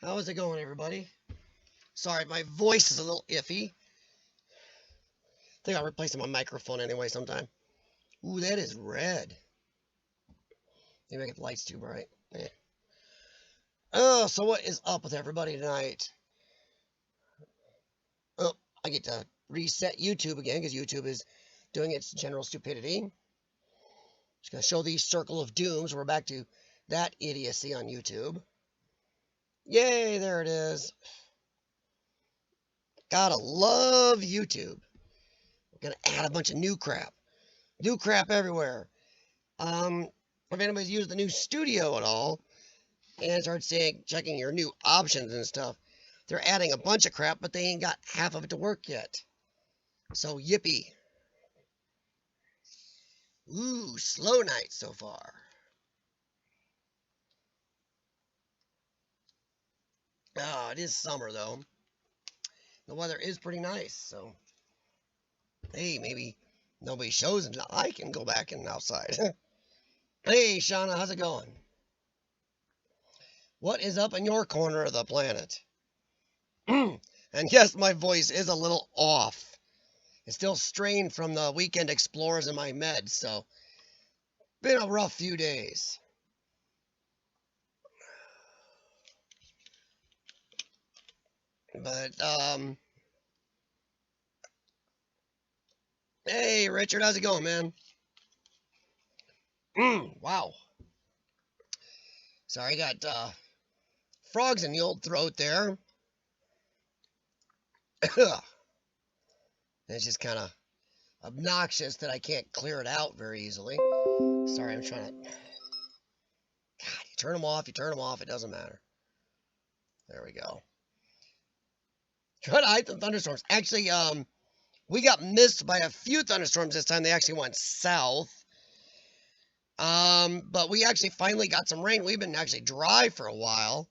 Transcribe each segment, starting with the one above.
How's it going, everybody? Sorry, my voice is a little iffy. I think I'll replace my microphone anyway sometime. Ooh, that is red. Maybe I get the lights too bright. Oh, so what is up with everybody tonight? Oh, I get to reset YouTube again because YouTube is doing its general stupidity. Just going to show the circle of dooms. We're back to that idiocy on YouTube. Yay, there it is. Gotta love YouTube. We're going to add a bunch of new crap. New crap everywhere. If anybody's used the new studio at all and start checking your new options and stuff, they're adding a bunch of crap, but they ain't got half of it to work yet. So yippee. Ooh, slow night so far. Oh, it is summer though. The weather is pretty nice, so hey, maybe nobody shows and I can go back and outside. Hey, Shauna, how's it going? What is up in your corner of the planet? And yes, my voice is a little off. It's still strained from the weekend explorers and my meds, so been a rough few days. But, hey, Richard, how's it going, man? Wow. Sorry, I got, frogs in the old throat there. It's just kind of obnoxious that I can't clear it out very easily. Sorry, I'm trying to... God, you turn them off, it doesn't matter. There we go. Try to hide the thunderstorms. Actually, we got missed by a few thunderstorms this time. They actually went south. But we actually finally got some rain. We've been actually dry for a while.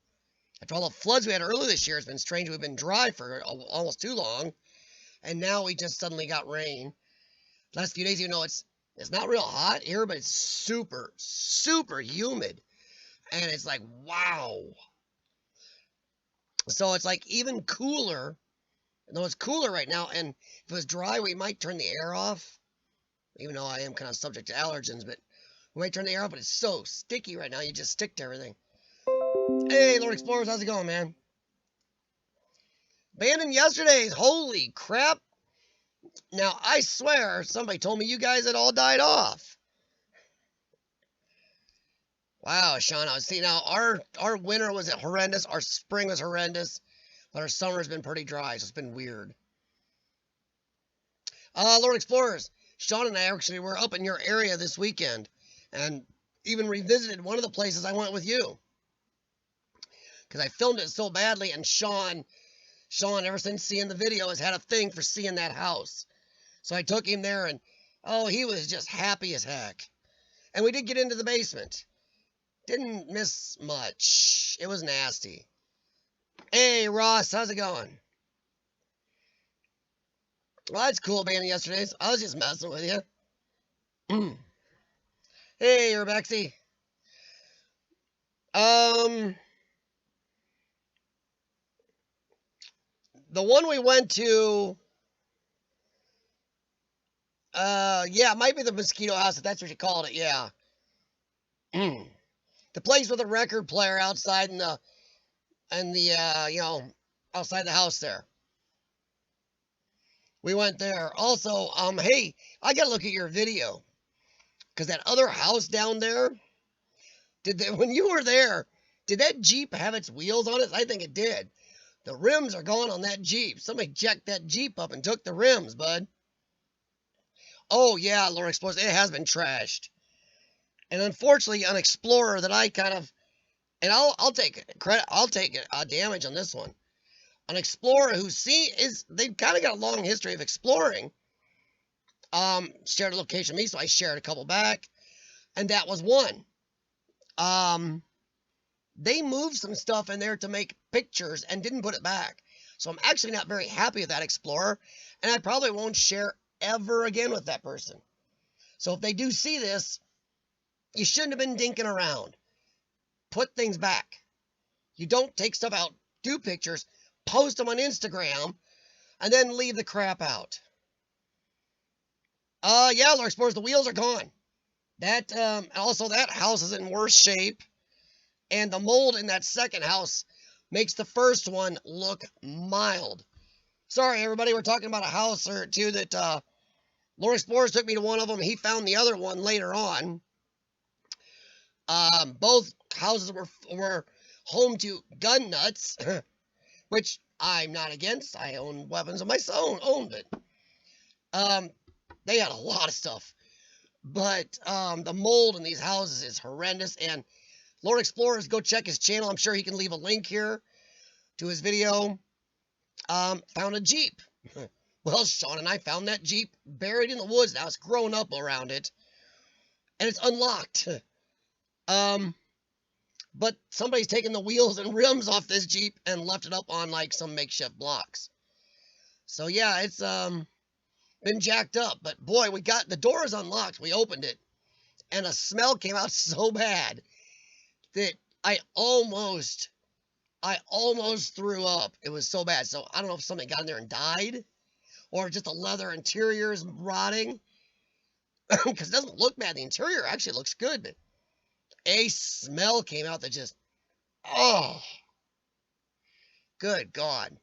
After all the floods we had earlier this year, it's been strange. We've been dry for almost too long. And now we just suddenly got rain. Last few days, you know, it's not real hot here, but it's super, super humid. And it's like, wow. So it's like even cooler. Though it's cooler right now, and if it was dry, we might turn the air off. Even though I am kind of subject to allergens, but we might turn the air off, but it's so sticky right now, you just stick to everything. Hey, Lord Explorers, how's it going, man? Abandoned yesterday's, holy crap. Now, I swear, somebody told me you guys had all died off. Wow, Shauna, see, now, our winter was horrendous, our spring was horrendous, but our summer's been pretty dry, so it's been weird. Lord Explorers, Shawn and I actually were up in your area this weekend, and even revisited one of the places I went with you. Because I filmed it so badly, and Shawn, ever since seeing the video, has had a thing for seeing that house. So I took him there, and, oh, he was just happy as heck. And we did get into the basement. Didn't miss much. It was nasty. Hey, Ross, how's it going? Well, that's cool, being yesterday's. I was just messing with you. Hey, Urbexy. The one we went to, yeah, it might be the mosquito house, if that's what you called it, yeah. The place with the record player outside in the, you know, outside the house there. We went there. Also, hey, I gotta look at your video. Because that other house down there, when you were there, did that Jeep have its wheels on it? I think it did. The rims are gone on that Jeep. Somebody jacked that Jeep up and took the rims, bud. Oh, yeah, Lord Explorers, it has been trashed. And unfortunately, an Explorer that I kind of, and I'll take credit, I'll take damage on this one. An Explorer who they've kind of got a long history of exploring. Shared a location with me, so I shared a couple back. And that was one. They moved some stuff in there to make pictures and didn't put it back. So I'm actually not very happy with that Explorer, and I probably won't share ever again with that person. So if they do see this, you shouldn't have been dinking around. Put things back. You don't take stuff out do pictures, post them on Instagram, and then leave the crap out. Yeah, Lord Explorers, the wheels are gone. That, also, that house is in worse shape, and the mold in that second house makes the first one look mild. Sorry, everybody, we're talking about a house or two that, Lord Explorers took me to one of them. He found the other one later on. Both houses were home to gun nuts, which I'm not against. I own weapons of my own, but they had a lot of stuff. But the mold in these houses is horrendous. And Lord Explorers, go check his channel. I'm sure he can leave a link here to his video. Found a Jeep. Well, Shawn and I found that Jeep buried in the woods. Now it's grown up around it, and it's unlocked. But somebody's taken the wheels and rims off this Jeep and left it up on like some makeshift blocks. So yeah, it's been jacked up. But boy, the door is unlocked. We opened it, and a smell came out so bad that I almost threw up. It was so bad. So I don't know if something got in there and died, or just the leather interior is rotting. Because it doesn't look bad. The interior actually looks good, but a smell came out that just, oh, good God.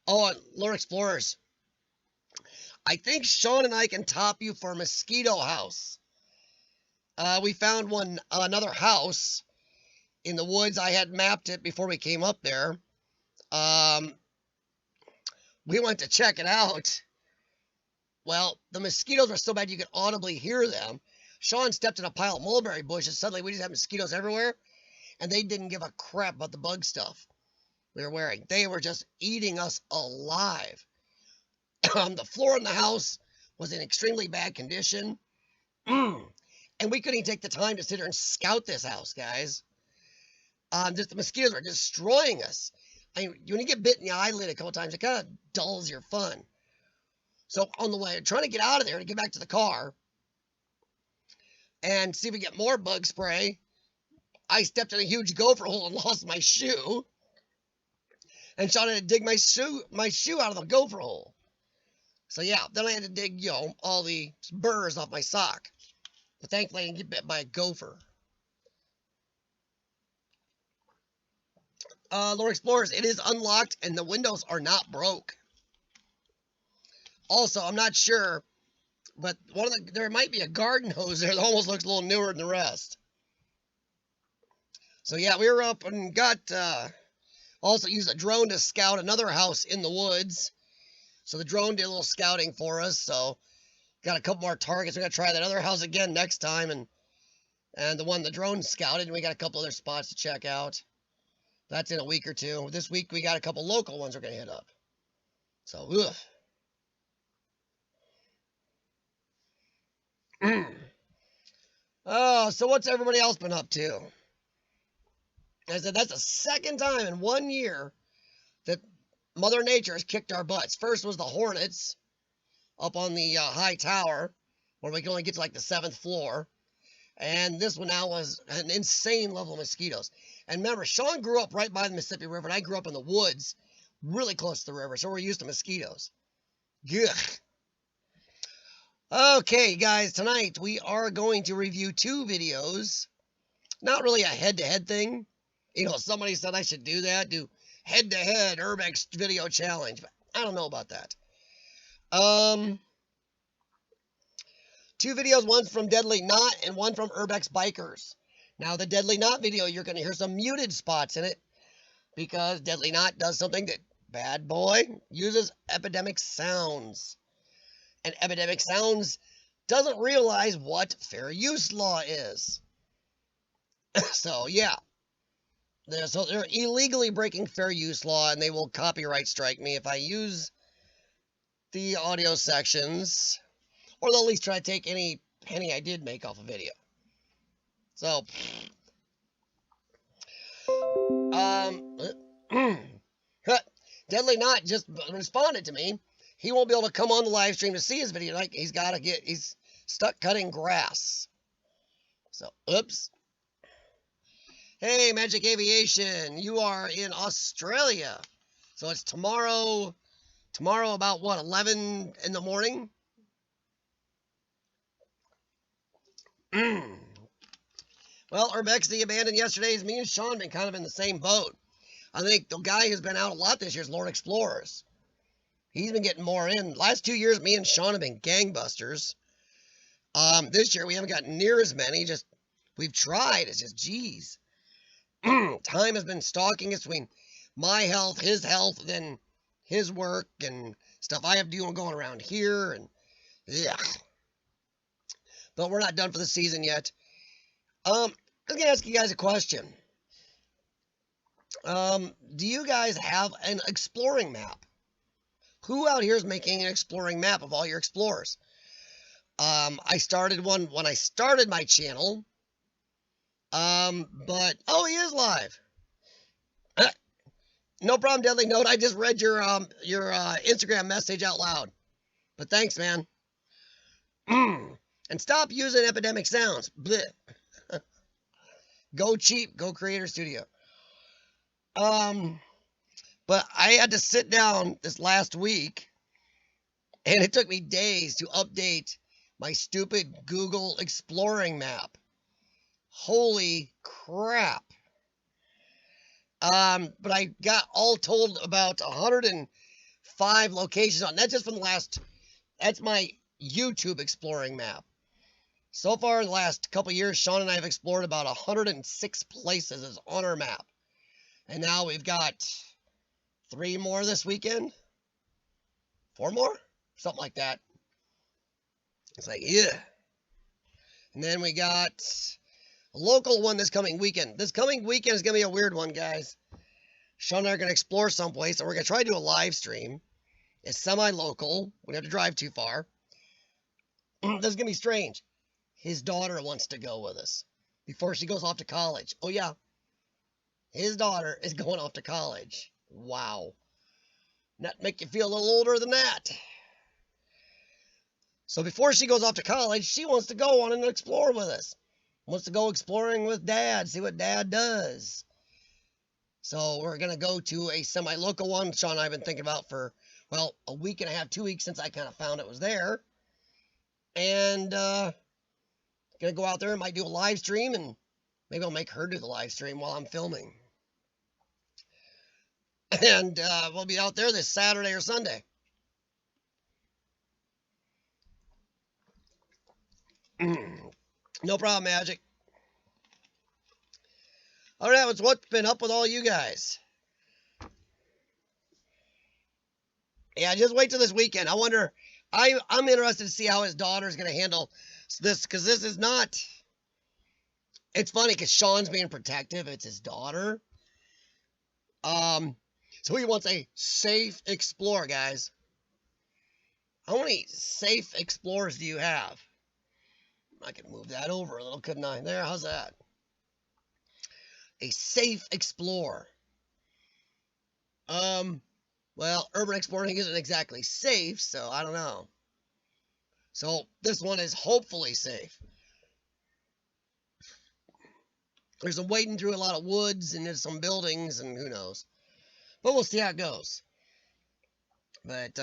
Oh, and Lord Explorers, I think Shawn and I can top you for Mosquito House. We found another house in the woods. I had mapped it before we came up there. We went to check it out. Well, the mosquitoes were so bad you could audibly hear them. Shawn stepped in a pile of mulberry bushes. Suddenly, we just had mosquitoes everywhere, and they didn't give a crap about the bug stuff we were wearing. They were just eating us alive. The floor in the house was in extremely bad condition. And we couldn't even take the time to sit here and scout this house, guys. Just the mosquitoes were destroying us. I mean, when you get bit in the eyelid a couple times, it kind of dulls your fun. So on the way, trying to get out of there to get back to the car and see if we get more bug spray, I stepped in a huge gopher hole and lost my shoe. And Shawn had to dig my shoe out of the gopher hole. So yeah, then I had to dig, all the burrs off my sock. But thankfully I didn't get bit by a gopher. Lord Explorers, it is unlocked and the windows are not broke. Also, I'm not sure, but there might be a garden hose there that almost looks a little newer than the rest. So yeah, we were up and also used a drone to scout another house in the woods. So the drone did a little scouting for us. So got a couple more targets. We're going to try that other house again next time. And the one the drone scouted, and we got a couple other spots to check out. That's in a week or two. This week we got a couple local ones we're going to hit up. So, oh, so what's everybody else been up to? I said that's the second time in 1 year that Mother Nature has kicked our butts. First was the hornets up on the high tower, where we can only get to like the 7th floor. And this one now was an insane level of mosquitoes. And remember, Shawn grew up right by the Mississippi River, and I grew up in the woods, really close to the river, so we're used to mosquitoes. Ugh. Okay, guys, tonight we are going to review 2 videos. Not really a head-to-head thing. Somebody said I should do that, do head-to-head Urbex video challenge, but I don't know about that. 2 videos, one's from Deadlyknot and one from Urbex Bikers. Now, the Deadlyknot video, you're going to hear some muted spots in it because Deadlyknot does something that bad boy uses epidemic sounds. And epidemic sounds doesn't realize what fair use law is. So, yeah. They're illegally breaking fair use law, and they will copyright strike me if I use the audio sections, or they'll at least try to take any penny I did make off a video. So, Deadlyknot just responded to me. He won't be able to come on the live stream to see his video. Like, he's stuck cutting grass. So, oops. Hey, Magic Aviation, you are in Australia. So it's tomorrow about what, 11 in the morning? Well, Urbex, the abandoned yesterday's me and Shawn been kind of in the same boat. I think the guy who's been out a lot this year is Lord Explorers. He's been getting more in. Last 2 years, me and Shawn have been gangbusters. This year we haven't gotten near as many. Just we've tried. It's just, geez. Time has been stalking us between my health, then his work and stuff I have to do going around here, and yeah. But we're not done for the season yet. I was gonna ask you guys a question. Do you guys have an exploring map? Who out here is making an exploring map of all your explorers? I started one when I started my channel. But oh, he is live. No problem, Deadlyknot. I just read your Instagram message out loud. But thanks, man. And stop using epidemic sounds. Blech. Go cheap. Go Creator Studio. But I had to sit down this last week, and it took me days to update my stupid Google exploring map. Holy crap. But I got all told about 105 locations on. That's just from the last. That's my YouTube exploring map. So far in the last couple years, Shawn and I have explored about 106 places on our map. And now we've got 3 more this weekend. 4 more? Something like that. It's like, yeah. And then we got a local one this coming weekend. This coming weekend is going to be a weird one, guys. Shawn and I are going to explore someplace, and we're going to try to do a live stream. It's semi-local. We don't have to drive too far. This is going to be strange. His daughter wants to go with us before she goes off to college. Oh, yeah. His daughter is going off to college. Wow. That make you feel a little older than that. So before she goes off to college, she wants to go on and explore with us. Wants to go exploring with Dad, see what Dad does. So we're going to go to a semi-local one Shawn and I have been thinking about for, well, a week and a half, 2 weeks since I kind of found it was there. And going to go out there and might do a live stream, and maybe I'll make her do the live stream while I'm filming. And we'll be out there this Saturday or Sunday. No problem, Magic. All right, what's been up with all you guys? Yeah, just wait till this weekend. I wonder, I'm interested to see how his daughter's going to handle this, because this is not, it's funny because Shawn's being protective. It's his daughter. So he wants a safe explorer, guys. How many safe explorers do you have? I could move that over a little, couldn't I? There, how's that? A safe explorer. Well, urban exploring isn't exactly safe, so I don't know. So this one is hopefully safe. There's some wading through a lot of woods and there's some buildings and who knows. But we'll see how it goes. But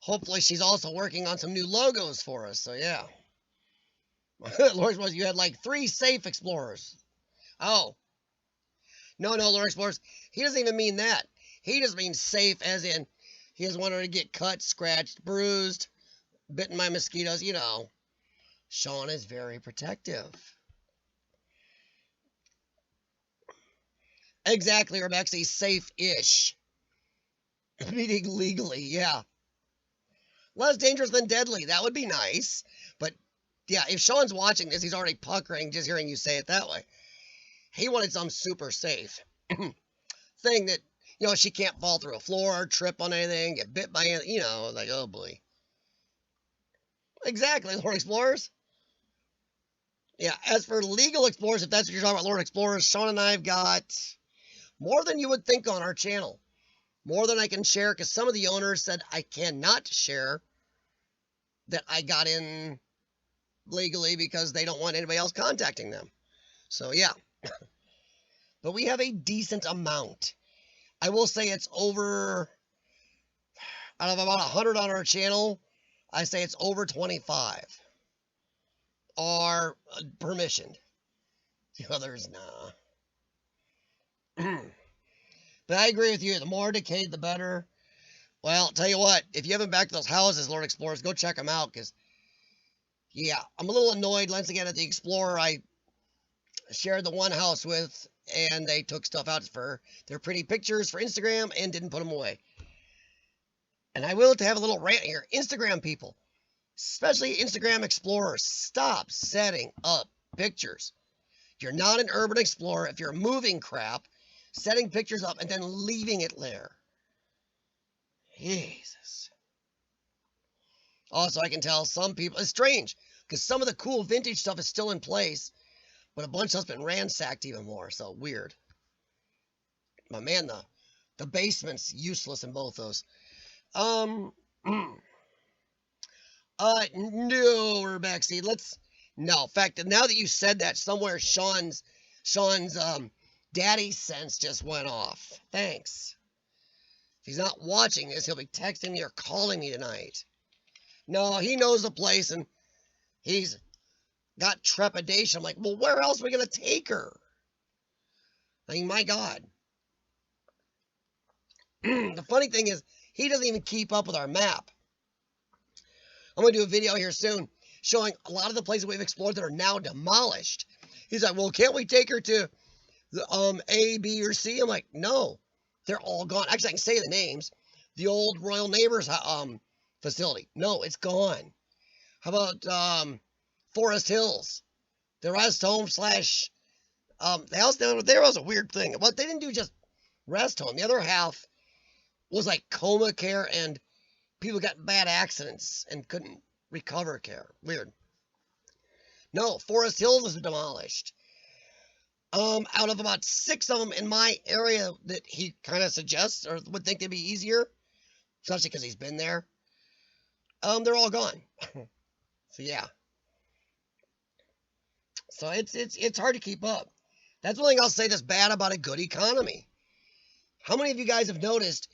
hopefully she's also working on some new logos for us, so yeah. Lord Explorers, you had like 3 safe explorers. Oh. No, Lord Explorers, he doesn't even mean that. He just means safe as in he doesn't want her to get cut, scratched, bruised, bitten by mosquitoes, you know. Shawn is very protective. Exactly, Urbex, he's safe-ish. Meaning legally, yeah. Less dangerous than deadly, that would be nice. But, yeah, if Shawn's watching this, he's already puckering just hearing you say it that way. He wanted some super safe thing that, you know, she can't fall through a floor, trip on anything, get bit by anything, you know, like, oh boy. Exactly, Lord Explorers. Yeah, as for legal explorers, if that's what you're talking about, Lord Explorers, Shawn and I have got more than you would think on our channel. More than I can share, because some of the owners said I cannot share that I got in legally because they don't want anybody else contacting them. So, yeah. But we have a decent amount. I will say it's over, out of about 100 on our channel, I say it's over 25 are permissioned. The others, nah. But I agree with you. The more decayed, the better. Well, I'll tell you what, if you haven't backed those houses, Lord Explorers, go check them out, because, yeah, I'm a little annoyed once again at the Explorer I shared the one house with, and they took stuff out for their pretty pictures for Instagram and didn't put them away. And I will have a little rant here. Instagram people, especially Instagram Explorers, stop setting up pictures. You're not an urban explorer if you're moving crap, setting pictures up and then leaving it there. Jesus. Also, I can tell some people, it's strange, because some of the cool vintage stuff is still in place, but a bunch of stuff's been ransacked even more, so weird. But man, the basement's useless in both those. No, Urbex, see, no, in fact, now that you said that, somewhere Shawn's daddy sense just went off. Thanks. If he's not watching this, he'll be texting me or calling me tonight. No, he knows the place, and he's got trepidation. I'm like, well, where else are we going to take her? I mean, my God. The funny thing is, he doesn't even keep up with our map. I'm going to do a video here soon showing a lot of the places we've explored that are now demolished. He's like, well, can't we take her to the A, B, or C? I'm like, no, they're all gone. Actually, I can say the names. The old Royal Neighbors facility. No, it's gone. How about Forest Hills? The rest home slash the house down there was a weird thing. But they didn't do just rest home. The other half was like coma care, and people got bad accidents and couldn't recover care. Weird. No, Forest Hills was demolished. Out of about 6 of them in my area that he kind of suggests or would think they'd be easier, especially because he's been there, they're all gone. So yeah. So it's hard to keep up. That's one thing I'll say that's bad about a good economy. How many of you guys have noticed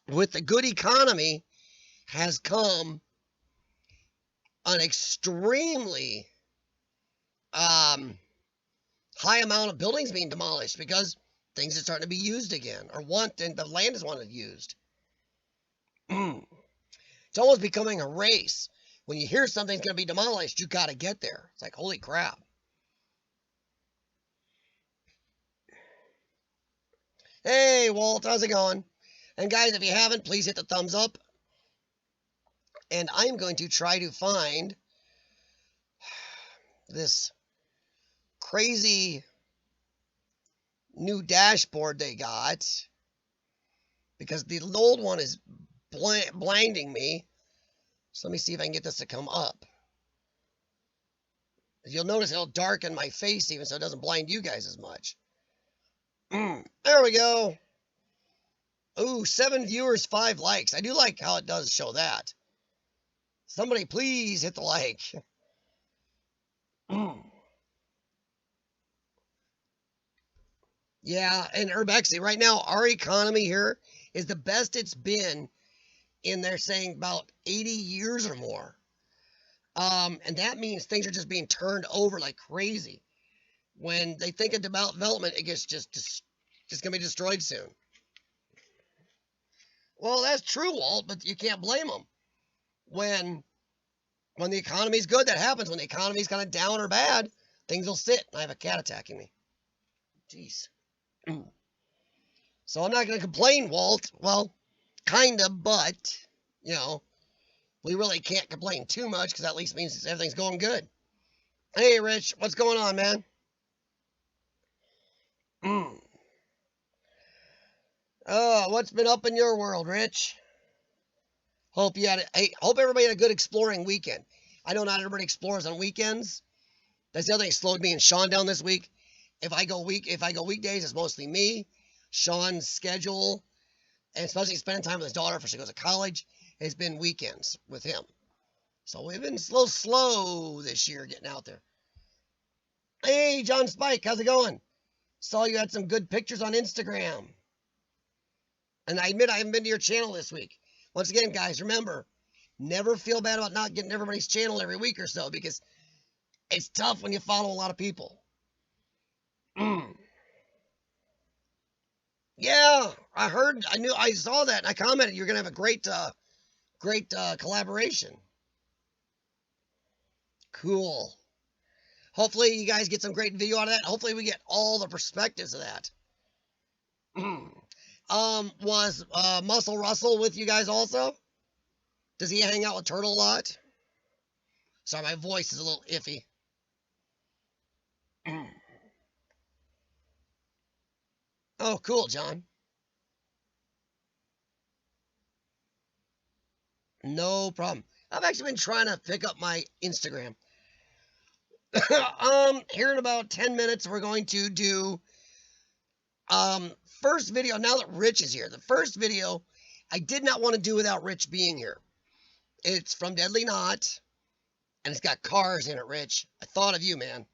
with the good economy has come an extremely high amount of buildings being demolished because things are starting to be used again, or and the land is wanted used. It's almost becoming a race. When you hear something's going to be demolished, you got to get there. It's like, holy crap. Hey, Walt, how's it going? And guys, if you haven't, please hit the thumbs up. And I'm going to try to find this crazy new dashboard they got, because the old one is blinding me. So let me see if I can get this to come up. You'll notice it'll darken my face even so it doesn't blind you guys as much. There we go. Ooh, 7 viewers, 5 likes. I do like how it does show that. Somebody please hit the like. Yeah, and Urbexy, right now, our economy here is the best it's been in, they're saying, about 80 years or more. And that means things are just being turned over like crazy. When they think of development, it gets just going to be destroyed soon. Well, that's true, Walt, but you can't blame them. When the economy's good, that happens. When the economy's kind of down or bad, things will sit. I have a cat attacking me. Jeez. So I'm not going to complain, Walt. Well, kind of, but, you know, we really can't complain too much because that at least means everything's going good. Hey, Rich, what's going on, man? Oh, what's been up in your world, Rich? Hope everybody had a good exploring weekend. I know not everybody explores on weekends. That's the other thing that slowed me and Shawn down this week. If I go weekdays, it's mostly me. Shawn's schedule, and especially spending time with his daughter before she goes to college, has been weekends with him. So we've been slow this year getting out there. Hey, John Spike, how's it going? Saw you had some good pictures on Instagram. And I admit I haven't been to your channel this week. Once again, guys, remember, never feel bad about not getting everybody's channel every week or so because it's tough when you follow a lot of people. Yeah, I saw that, and I commented you're gonna have a great collaboration. Cool. Hopefully, you guys get some great video out of that. Hopefully, we get all the perspectives of that. Was Muscle Russell with you guys also? Does he hang out with Turtle a lot? Sorry, my voice is a little iffy. Oh, cool, John. No problem. I've actually been trying to pick up my Instagram. Here in about 10 minutes, we're going to do first video. Now that Rich is here, the first video I did not want to do without Rich being here. It's from Deadlyknot, and it's got cars in it. Rich, I thought of you, man.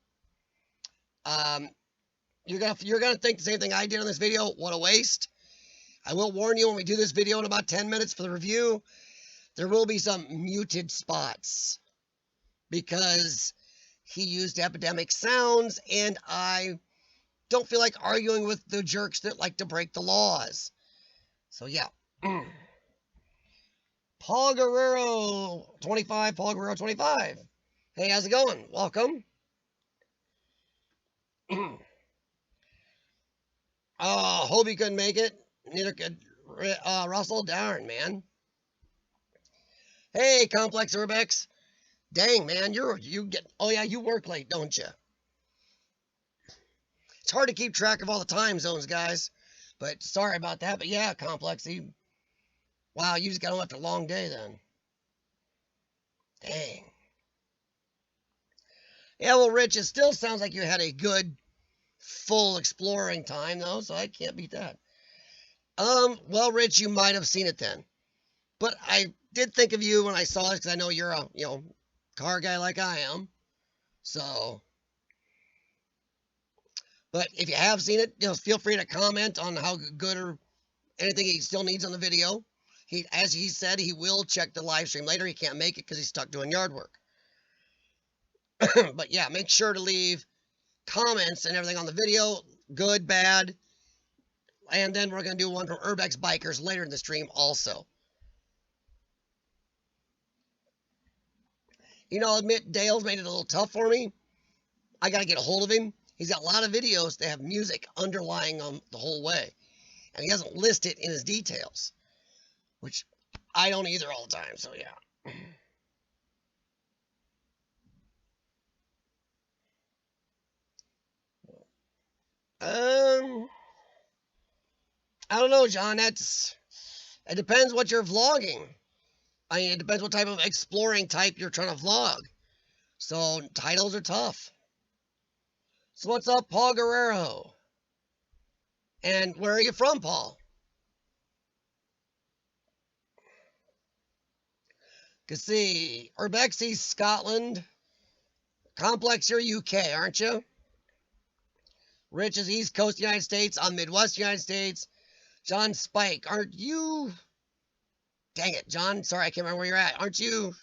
You're gonna think the same thing I did on this video. What a waste. I will warn you when we do this video in about 10 minutes for the review, there will be some muted spots because he used epidemic sounds, and I don't feel like arguing with the jerks that like to break the laws. So yeah. Paul Guerrero 25, Paul Guerrero 25. Hey, how's it going? Welcome. Hobie couldn't make it. Neither could Russell. Darn, man. Hey, Complex Urbex. Dang, man, oh yeah, you work late, don't you? It's hard to keep track of all the time zones, guys. But sorry about that. But yeah, Complex, wow, you just got home after a long day then. Dang. Yeah, well, Rich, it still sounds like you had a good, full exploring time, though, so I can't beat that. Well, Rich, you might have seen it then. But I did think of you when I saw it because I know you're a, car guy like I am. So, but if you have seen it, feel free to comment on how good or anything he still needs on the video. As he said, he will check the live stream later. He can't make it because he's stuck doing yard work. But yeah, make sure to leave comments and everything on the video, good, bad. And then we're going to do one from Urbex Bikers later in the stream also. I'll admit Dale's made it a little tough for me. I got to get a hold of him. He's got a lot of videos that have music underlying them the whole way. And he doesn't list it in his details, which I don't either all the time, so yeah. I don't know, John. It depends what you're vlogging. I mean, it depends what type of exploring type you're trying to vlog. So, titles are tough. So, what's up, Paul Guerrero? And where are you from, Paul? Cause see, Urbex's Scotland. Complex, you're UK, aren't you? Rich is East Coast United States. I'm Midwest United States. John Spike, aren't you? Dang it, John. Sorry, I can't remember where you're at. Aren't you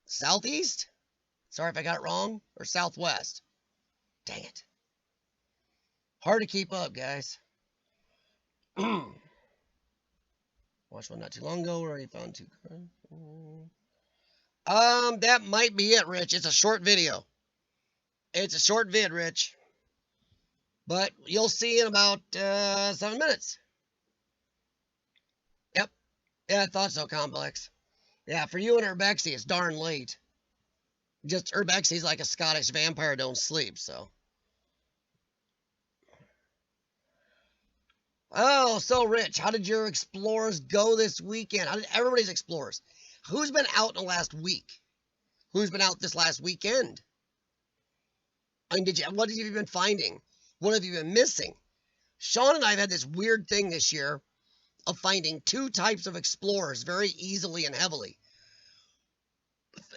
Southeast? Sorry if I got it wrong. Or Southwest. Dang it. Hard to keep up, guys. Watched one not too long ago. Already found two. That might be it, Rich. It's a short video. It's a short vid, Rich. But you'll see in about 7 minutes. Yep. Yeah, I thought so, Complex. Yeah, for you and Urbexy, it's darn late. Just Urbexy's like a Scottish vampire, don't sleep, so. Oh, so Rich, how did your explorers go this weekend? How did everybody's explorers? Who's been out in the last week? Who's been out this last weekend? I mean, what have you been finding? What have you been missing? Shawn and I have had this weird thing this year of finding two types of explorers very easily and heavily.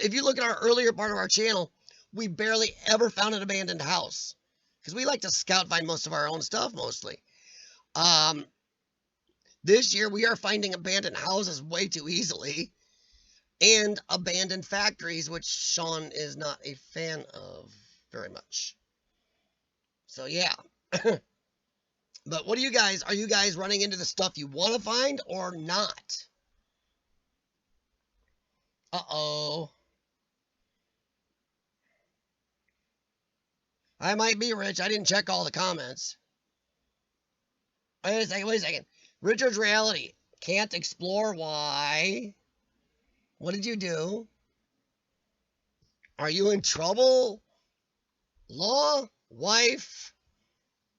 If you look at our earlier part of our channel, we barely ever found an abandoned house because we like to scout find most of our own stuff mostly. Um, this year we are finding abandoned houses way too easily and abandoned factories, which Shawn is not a fan of very much. So yeah. But what are you guys running into the stuff you want to find or not? Uh-oh. I might be rich. I didn't check all the comments. Wait a second. Richard's reality. Can't explore. Why? What did you do? Are you in trouble? Law? Wife?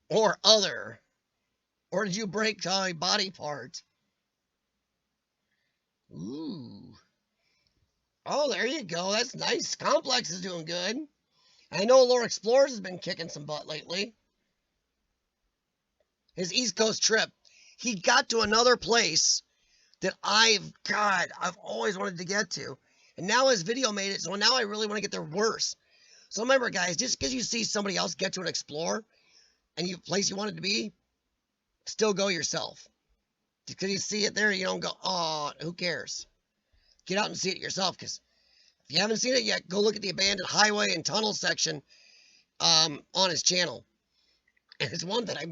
Or other? Or did you break a body part? Ooh. Oh, there you go. That's nice. Complex is doing good. I know Lore Explorers has been kicking some butt lately. His East Coast trip. He got to another place that I've always wanted to get to. And now his video made it, so now I really want to get there worse. So remember, guys, just because you see somebody else get to an explore and you place you wanted to be, still go yourself. Because you see it there, you don't go, oh, who cares? Get out and see it yourself, because if you haven't seen it yet, go look at the abandoned highway and tunnel section on his channel. And it's one that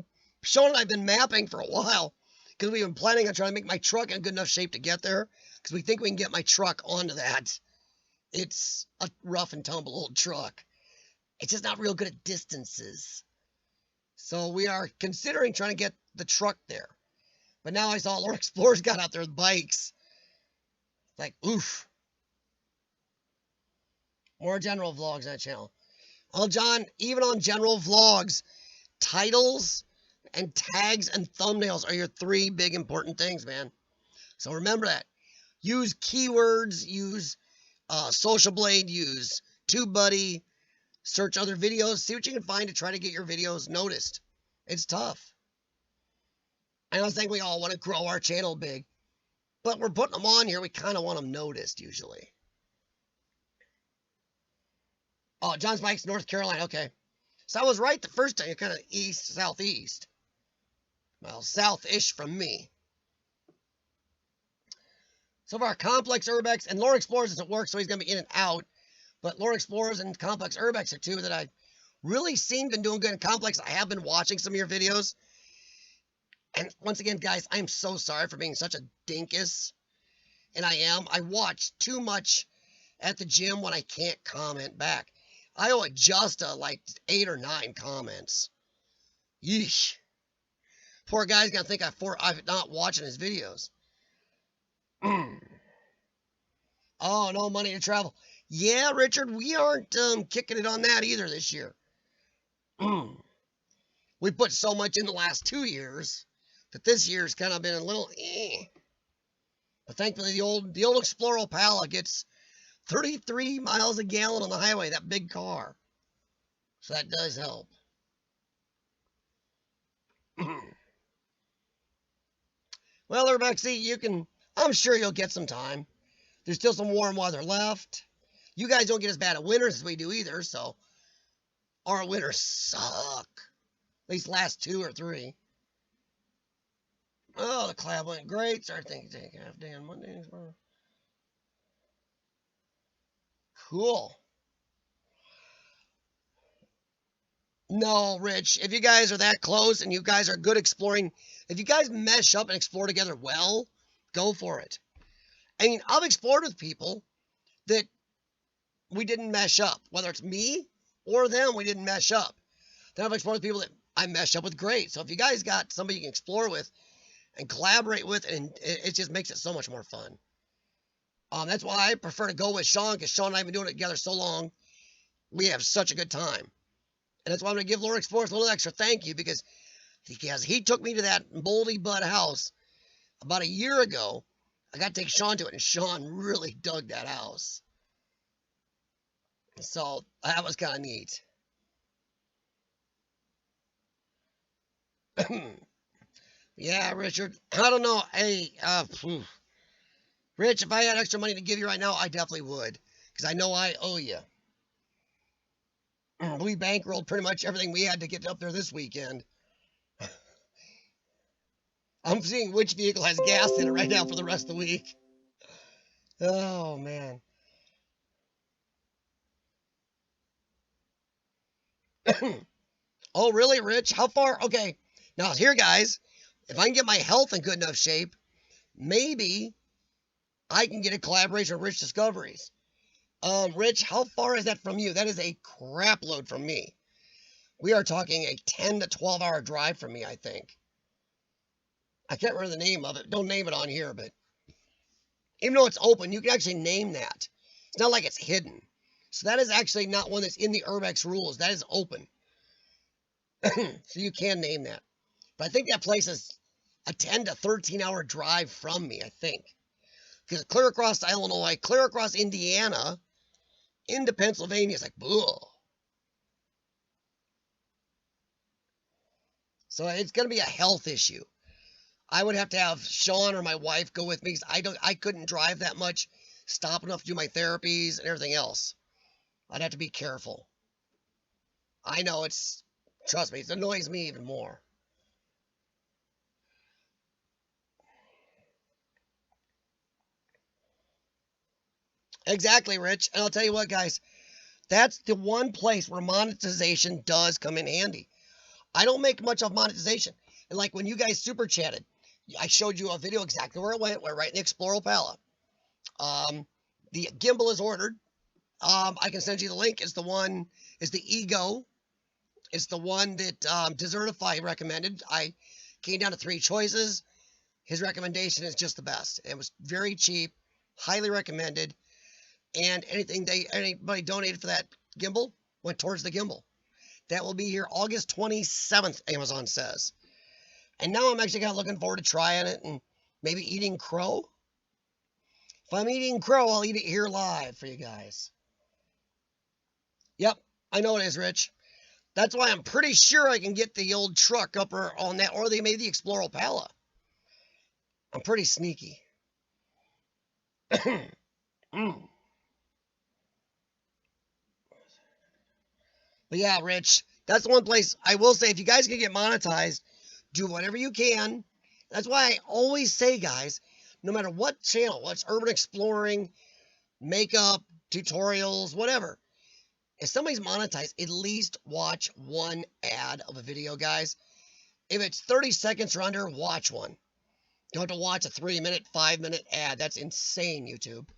Shawn and I have been mapping for a while, because we've been planning on trying to make my truck in good enough shape to get there, because we think we can get my truck onto that. It's a rough and tumble old truck. It's just not real good at distances. So we are considering trying to get the truck there. But now I saw Lord Explorers got out there with bikes. Like, oof. More general vlogs on that channel. Well, John, even on general vlogs, titles and tags and thumbnails are your 3 big important things, man. So remember that. Use keywords, use Social Blade, use TubeBuddy, search other videos, see what you can find to try to get your videos noticed. It's tough. I don't think we all want to grow our channel big, but we're putting them on here. We kind of want them noticed usually. Oh, John's Bikes, North Carolina. Okay. So I was right the first time. You're kind of east, southeast. Well, south-ish from me. So far, Complex Urbex and Lore Explorers doesn't work, so he's going to be in and out. But Lore Explorers and Complex Urbex are 2 that I've really seen been doing good in Complex. I have been watching some of your videos. And once again, guys, I'm so sorry for being such a dinkus. And I am. I watch too much at the gym when I can't comment back. I owe it just like 8 or 9 comments. Yeesh. Poor guy's gonna think I'm not watching his videos. Oh, no money to travel. Yeah, Richard, we aren't kicking it on that either this year. We put so much in the last 2 years that this year's kind of been a little eh. But thankfully, the old Explorer Opala gets 33 miles a gallon on the highway, that big car. So that does help. Well, Urbexy, I'm sure you'll get some time. There's still some warm weather left. You guys don't get as bad at winters as we do either, so our winters suck. At least last 2 or 3. Oh, the clap went great. Started thinking take half day on Monday. Cool. No, Rich, if you guys are that close and you guys are good exploring, if you guys mesh up and explore together well, go for it. I mean, I've explored with people that we didn't mesh up, whether it's me or them, we didn't mesh up. Then I've explored with people that I mesh up with great. So if you guys got somebody you can explore with and collaborate with, and it just makes it so much more fun. That's why I prefer to go with Shawn, because Shawn and I have been doing it together so long. We have such a good time. And that's why I'm going to give Lore Explorers a little extra thank you, because he took me to that moldy butt house about a year ago. I got to take Shawn to it, and Shawn really dug that house. So that was kind of neat. Yeah, Richard. I don't know. Hey, Rich, if I had extra money to give you right now, I definitely would, because I know I owe you. We bankrolled pretty much everything we had to get up there this weekend. I'm seeing which vehicle has gas in it right now for the rest of the week. Oh, man. Oh, really, Rich? How far? Okay. Now, here, guys, if I can get my health in good enough shape, maybe I can get a collaboration with Rich Discoveries. Rich, how far is that from you? That is a crap load from me. We are talking a 10 to 12 hour drive from me, I think. I can't remember the name of it. Don't name it on here, but even though it's open, you can actually name that. It's not like it's hidden. So that is actually not one that's in the Urbex rules. That is open. So you can name that. But I think that place is a 10 to 13 hour drive from me, I think. Because clear across Illinois, clear across Indiana, into Pennsylvania, it's like, ugh. So it's going to be a health issue. I would have to have Shawn or my wife go with me because I couldn't drive that much, stop enough to do my therapies and everything else. I'd have to be careful. I know trust me, it annoys me even more. Exactly, Rich. And I'll tell you what, guys, that's the one place where monetization does come in handy. I don't make much of monetization. And like when you guys super chatted, I showed you a video exactly where it went. We're right in the Explorer Pala. The gimbal is ordered. I can send you the link. It's the Ego. It's the one that Desertify recommended. I came down to 3 choices. His recommendation is just the best. It was very cheap, highly recommended, and anybody donated for that gimbal went towards the gimbal. That will be here August 27th, Amazon says. And now I'm actually kind of looking forward to trying it and maybe eating crow. If I'm eating crow, I'll eat it here live for you guys. Yep, I know it is, Rich. That's why I'm pretty sure I can get the old truck up on that, or they made the Explorer Pala. I'm pretty sneaky. Mm. But yeah, Rich, that's the one place I will say if you guys can get monetized, do whatever you can. That's why I always say, guys, no matter what channel, what's urban exploring, makeup, tutorials, whatever, if somebody's monetized, at least watch one ad of a video, guys. If it's 30 seconds or under, watch one. You don't have to watch a 3-minute, 5-minute ad. That's insane, YouTube.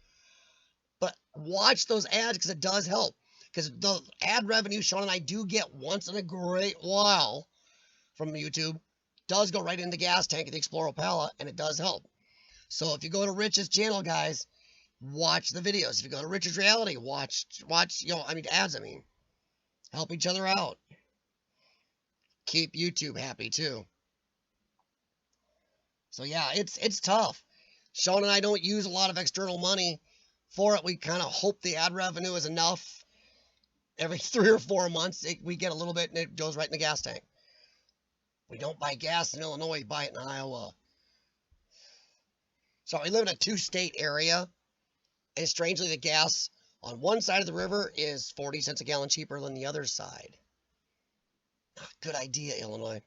But watch those ads because it does help. Because the ad revenue Shawn and I do get once in a great while from YouTube does go right in the gas tank of the Explorer Pala, and it does help. So if you go to Rich's channel, guys, watch the videos. If you go to Rich's Reality, watch, ads, help each other out. Keep YouTube happy, too. So yeah, it's tough. Shawn and I don't use a lot of external money for it. We kind of hope the ad revenue is enough. Every 3 or 4 months, we get a little bit, and it goes right in the gas tank. We don't buy gas in Illinois, we buy it in Iowa. So we live in a 2-state area, and strangely, the gas on one side of the river is 40 cents a gallon cheaper than the other side. Good idea, Illinois.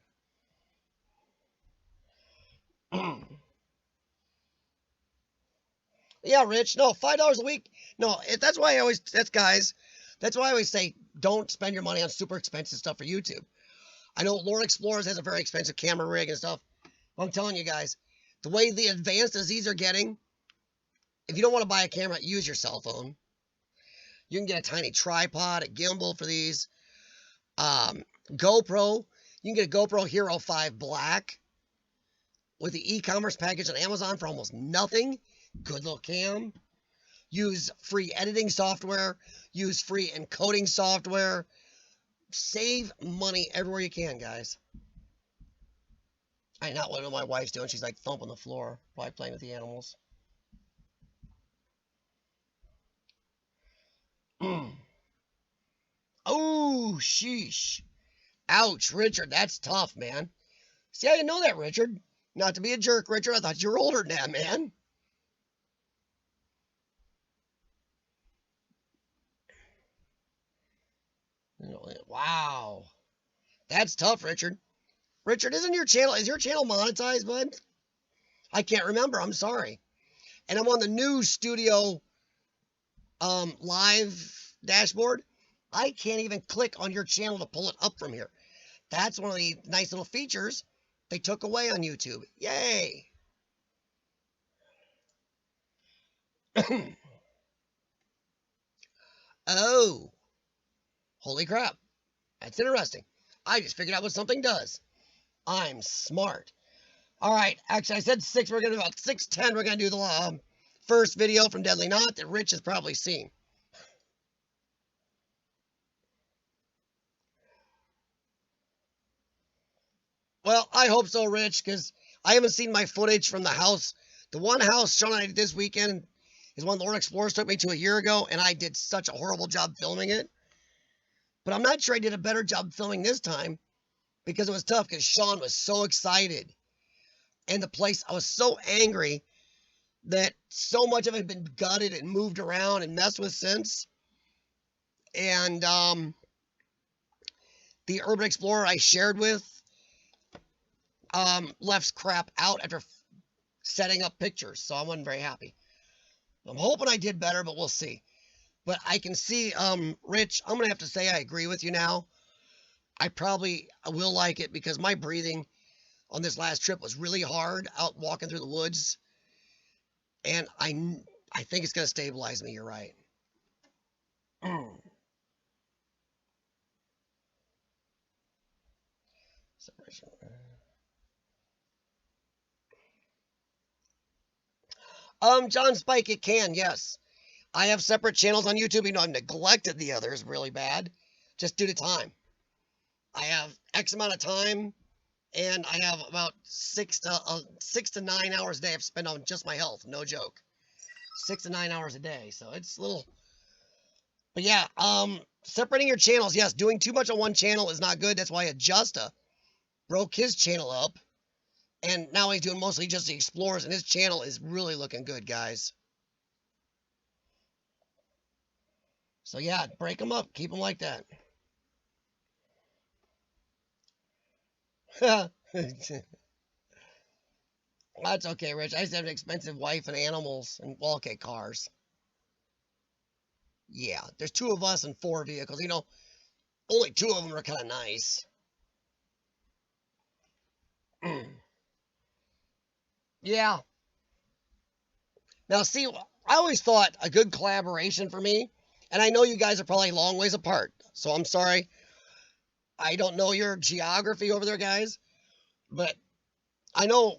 Yeah, Rich. No, $5 a week. No, that's why that's why I always say don't spend your money on super expensive stuff for YouTube. I know Lord Explorers has a very expensive camera rig and stuff. But I'm telling you guys, the way the advanced as these are getting, if you don't want to buy a camera, use your cell phone. You can get a tiny tripod, a gimbal for these. GoPro. You can get a GoPro Hero 5 Black with the e-commerce package on Amazon for almost nothing. Good little cam. Use free editing software. Use free encoding software. Save money everywhere you can, guys. I not what my wife's doing. She's like thumping the floor while playing with the animals. Oh, sheesh. Ouch, Richard. That's tough, man. See, I didn't know that, Richard. Not to be a jerk, Richard. I thought you were older than that, man. Wow. That's tough, Richard. Richard, is your channel monetized, bud? I can't remember. I'm sorry. And I'm on the new studio live dashboard. I can't even click on your channel to pull it up from here. That's one of the nice little features they took away on YouTube. Yay. Oh, holy crap. That's interesting. I just figured out what something does. I'm smart. All right. Actually, I said 6. We're going to do about 6:10. We're going to do the first video from Deadlyknot that Rich has probably seen. Well, I hope so, Rich, because I haven't seen my footage from the house. The one house Shawn and I did this weekend is one the Lord Explorers took me to a year ago, and I did such a horrible job filming it. But I'm not sure I did a better job filming this time because it was tough because Shawn was so excited. And the place, I was so angry that so much of it had been gutted and moved around and messed with since. And the Urban Explorer I shared with left crap out after setting up pictures, so I wasn't very happy. I'm hoping I did better, but we'll see. But I can see, Rich, I'm going to have to say I agree with you now. I probably will like it because my breathing on this last trip was really hard out walking through the woods. And I think it's going to stabilize me. You're right. John Spike, it can, yes. I have separate channels on YouTube. You know, I've neglected the others really bad, just due to time. I have X amount of time, and I have about 6 to 9 hours a day I've spent on just my health. No joke. 6 to 9 hours a day. So it's a little. But yeah, separating your channels. Yes, doing too much on one channel is not good. That's why Adjusta broke his channel up, and now he's doing mostly just the Explorers, and his channel is really looking good, guys. So yeah, break them up. Keep them like that. That's okay, Rich. I just have an expensive wife and animals and, well, okay, cars. Yeah, there's 2 of us and 4 vehicles. You know, only 2 of them are kind of nice. Yeah. Now, see, I always thought a good collaboration for me, and I know you guys are probably a long ways apart, so I'm sorry. I don't know your geography over there, guys, but I know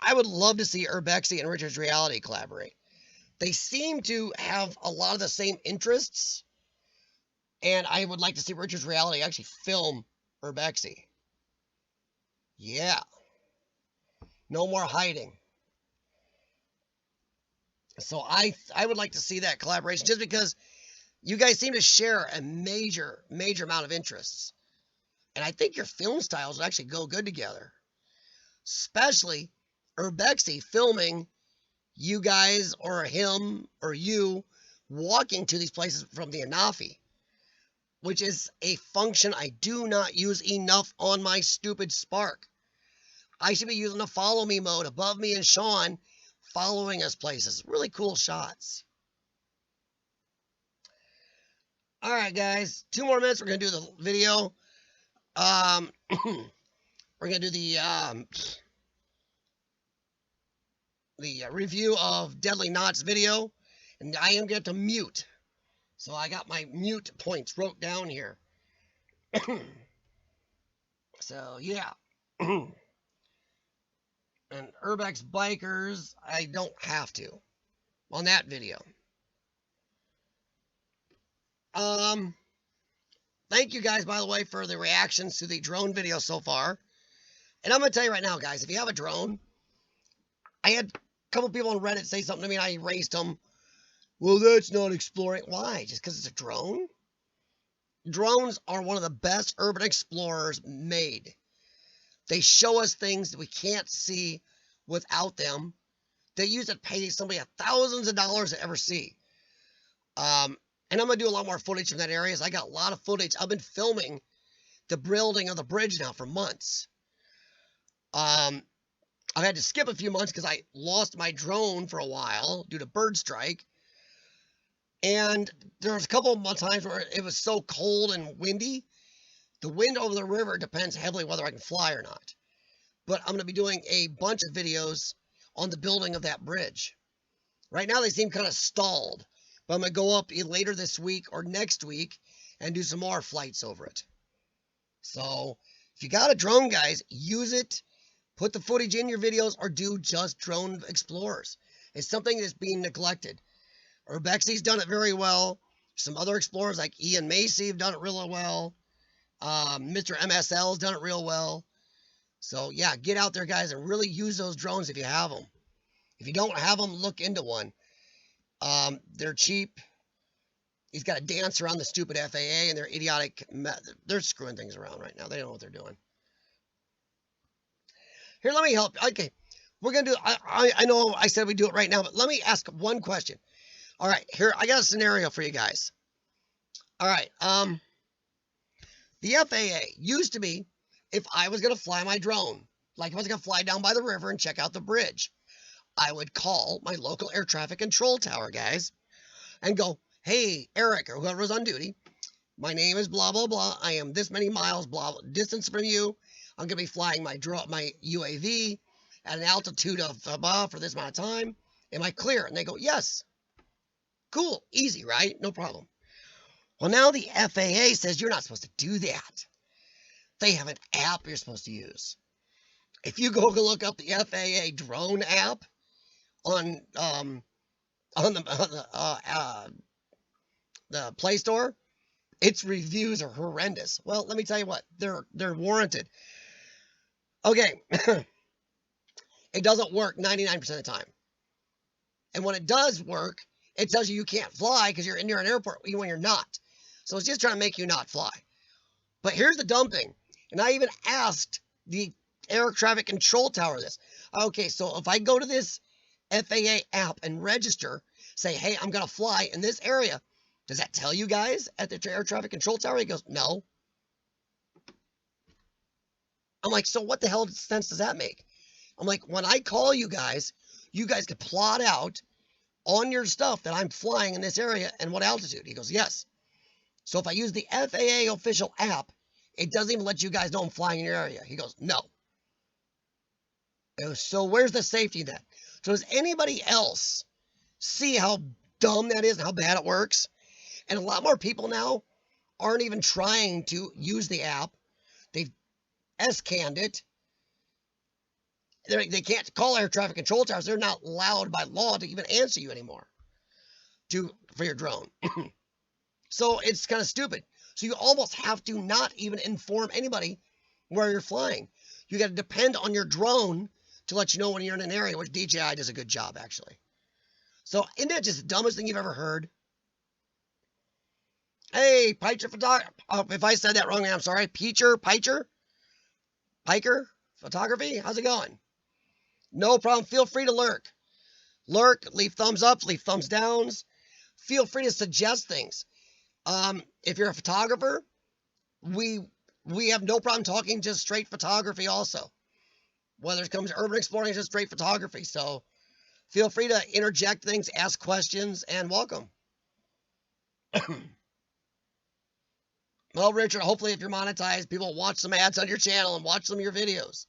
I would love to see Urbexy and Richard's Reality collaborate. They seem to have a lot of the same interests, and I would like to see Richard's Reality actually film Urbexy. Yeah, no more hiding. So I would like to see that collaboration just because you guys seem to share a major amount of interests. And I think your film styles would actually go good together. Especially Urbexy filming you guys or him or you walking to these places from the Anafi, which is a function I do not use enough on my stupid Spark. I should be using the follow me mode above me and Shawn following us places. Really cool shots. All right, guys. 2 more minutes. We're going to do the video. We're going to do the review of Deadlyknot's video. And I am going to mute. So I got my mute points wrote down here. So, yeah. And Urbex Bikers, I don't have to on that video. Thank you guys, by the way, for the reactions to the drone video so far. And I'm going to tell you right now, guys, if you have a drone, I had a couple people on Reddit say something to me and I erased them. Well, that's not exploring. Why? Just because it's a drone? Drones are one of the best urban explorers made. They show us things that we can't see without them. They use it to pay somebody thousands of dollars to ever see. And I'm going to do a lot more footage from that area. I got a lot of footage. I've been filming the building of the bridge now for months. I've had to skip a few months because I lost my drone for a while due to bird strike. And there was a couple of times where it was so cold and windy. The wind over the river depends heavily whether I can fly or not. But I'm going to be doing a bunch of videos on the building of that bridge. Right now they seem kind of stalled. But I'm going to go up either later this week or next week and do some more flights over it. So if you got a drone, guys, use it. Put the footage in your videos or do just drone explorers. It's something that's being neglected. Urbexy's done it very well. Some other explorers like Ian Macy have done it really well. Mr. MSL has done it real well. So yeah, get out there, guys, and really use those drones if you have them. If you don't have them, look into one. They're cheap. He's got to dance around the stupid FAA and their idiotic. They're screwing things around right now. They don't know what they're doing. Here, let me help. Okay, we're gonna do. I know I said we do it right now, but let me ask one question. All right, here I got a scenario for you guys. All right, the FAA used to be if I was gonna fly my drone, like if I was gonna fly down by the river and check out the bridge, I would call my local air traffic control tower guys and go, "Hey, Eric, or whoever was on duty, my name is blah blah blah. I am this many miles blah distance from you. I'm gonna be flying my UAV at an altitude of blah for this amount of time. Am I clear?" And they go, "Yes." Cool, easy, right? No problem. Well, now the FAA says you're not supposed to do that. They have an app you're supposed to use. If you go look up the FAA drone app on the Play Store, its reviews are horrendous. Well, let me tell you what, they're warranted. Okay, it doesn't work 99% of the time. And when it does work, it tells you can't fly because you're near an airport even when you're not. So it's just trying to make you not fly. But here's the dumb thing. And I even asked the air traffic control tower this. Okay, so if I go to this FAA app and register, say, "Hey, I'm going to fly in this area," does that tell you guys at the air traffic control tower? He goes, "No." I'm like, so what the hell sense does that make? I'm like, when I call you guys could plot out on your stuff that I'm flying in this area and what altitude. He goes, "Yes." So if I use the FAA official app, it doesn't even let you guys know I'm flying in your area. He goes, "No." So where's the safety net? So does anybody else see how dumb that is and how bad it works? And a lot more people now aren't even trying to use the app. They've S-canned it. They can't call air traffic control towers. They're not allowed by law to even answer you anymore for your drone. So it's kind of stupid. So you almost have to not even inform anybody where you're flying. You got to depend on your drone to let you know when you're in an area, which DJI does a good job, actually. So isn't that just the dumbest thing you've ever heard? Hey, Picher Photography. Oh, if I said that wrong, I'm sorry. Picher Photography? How's it going? No problem. Feel free to lurk. Lurk, leave thumbs up, leave thumbs downs. Feel free to suggest things. If you're a photographer, we have no problem talking just straight photography also. Whether it comes to urban exploring, it's just straight photography. So feel free to interject things, ask questions, and welcome. Well, Richard, hopefully if you're monetized, people watch some ads on your channel and watch some of your videos.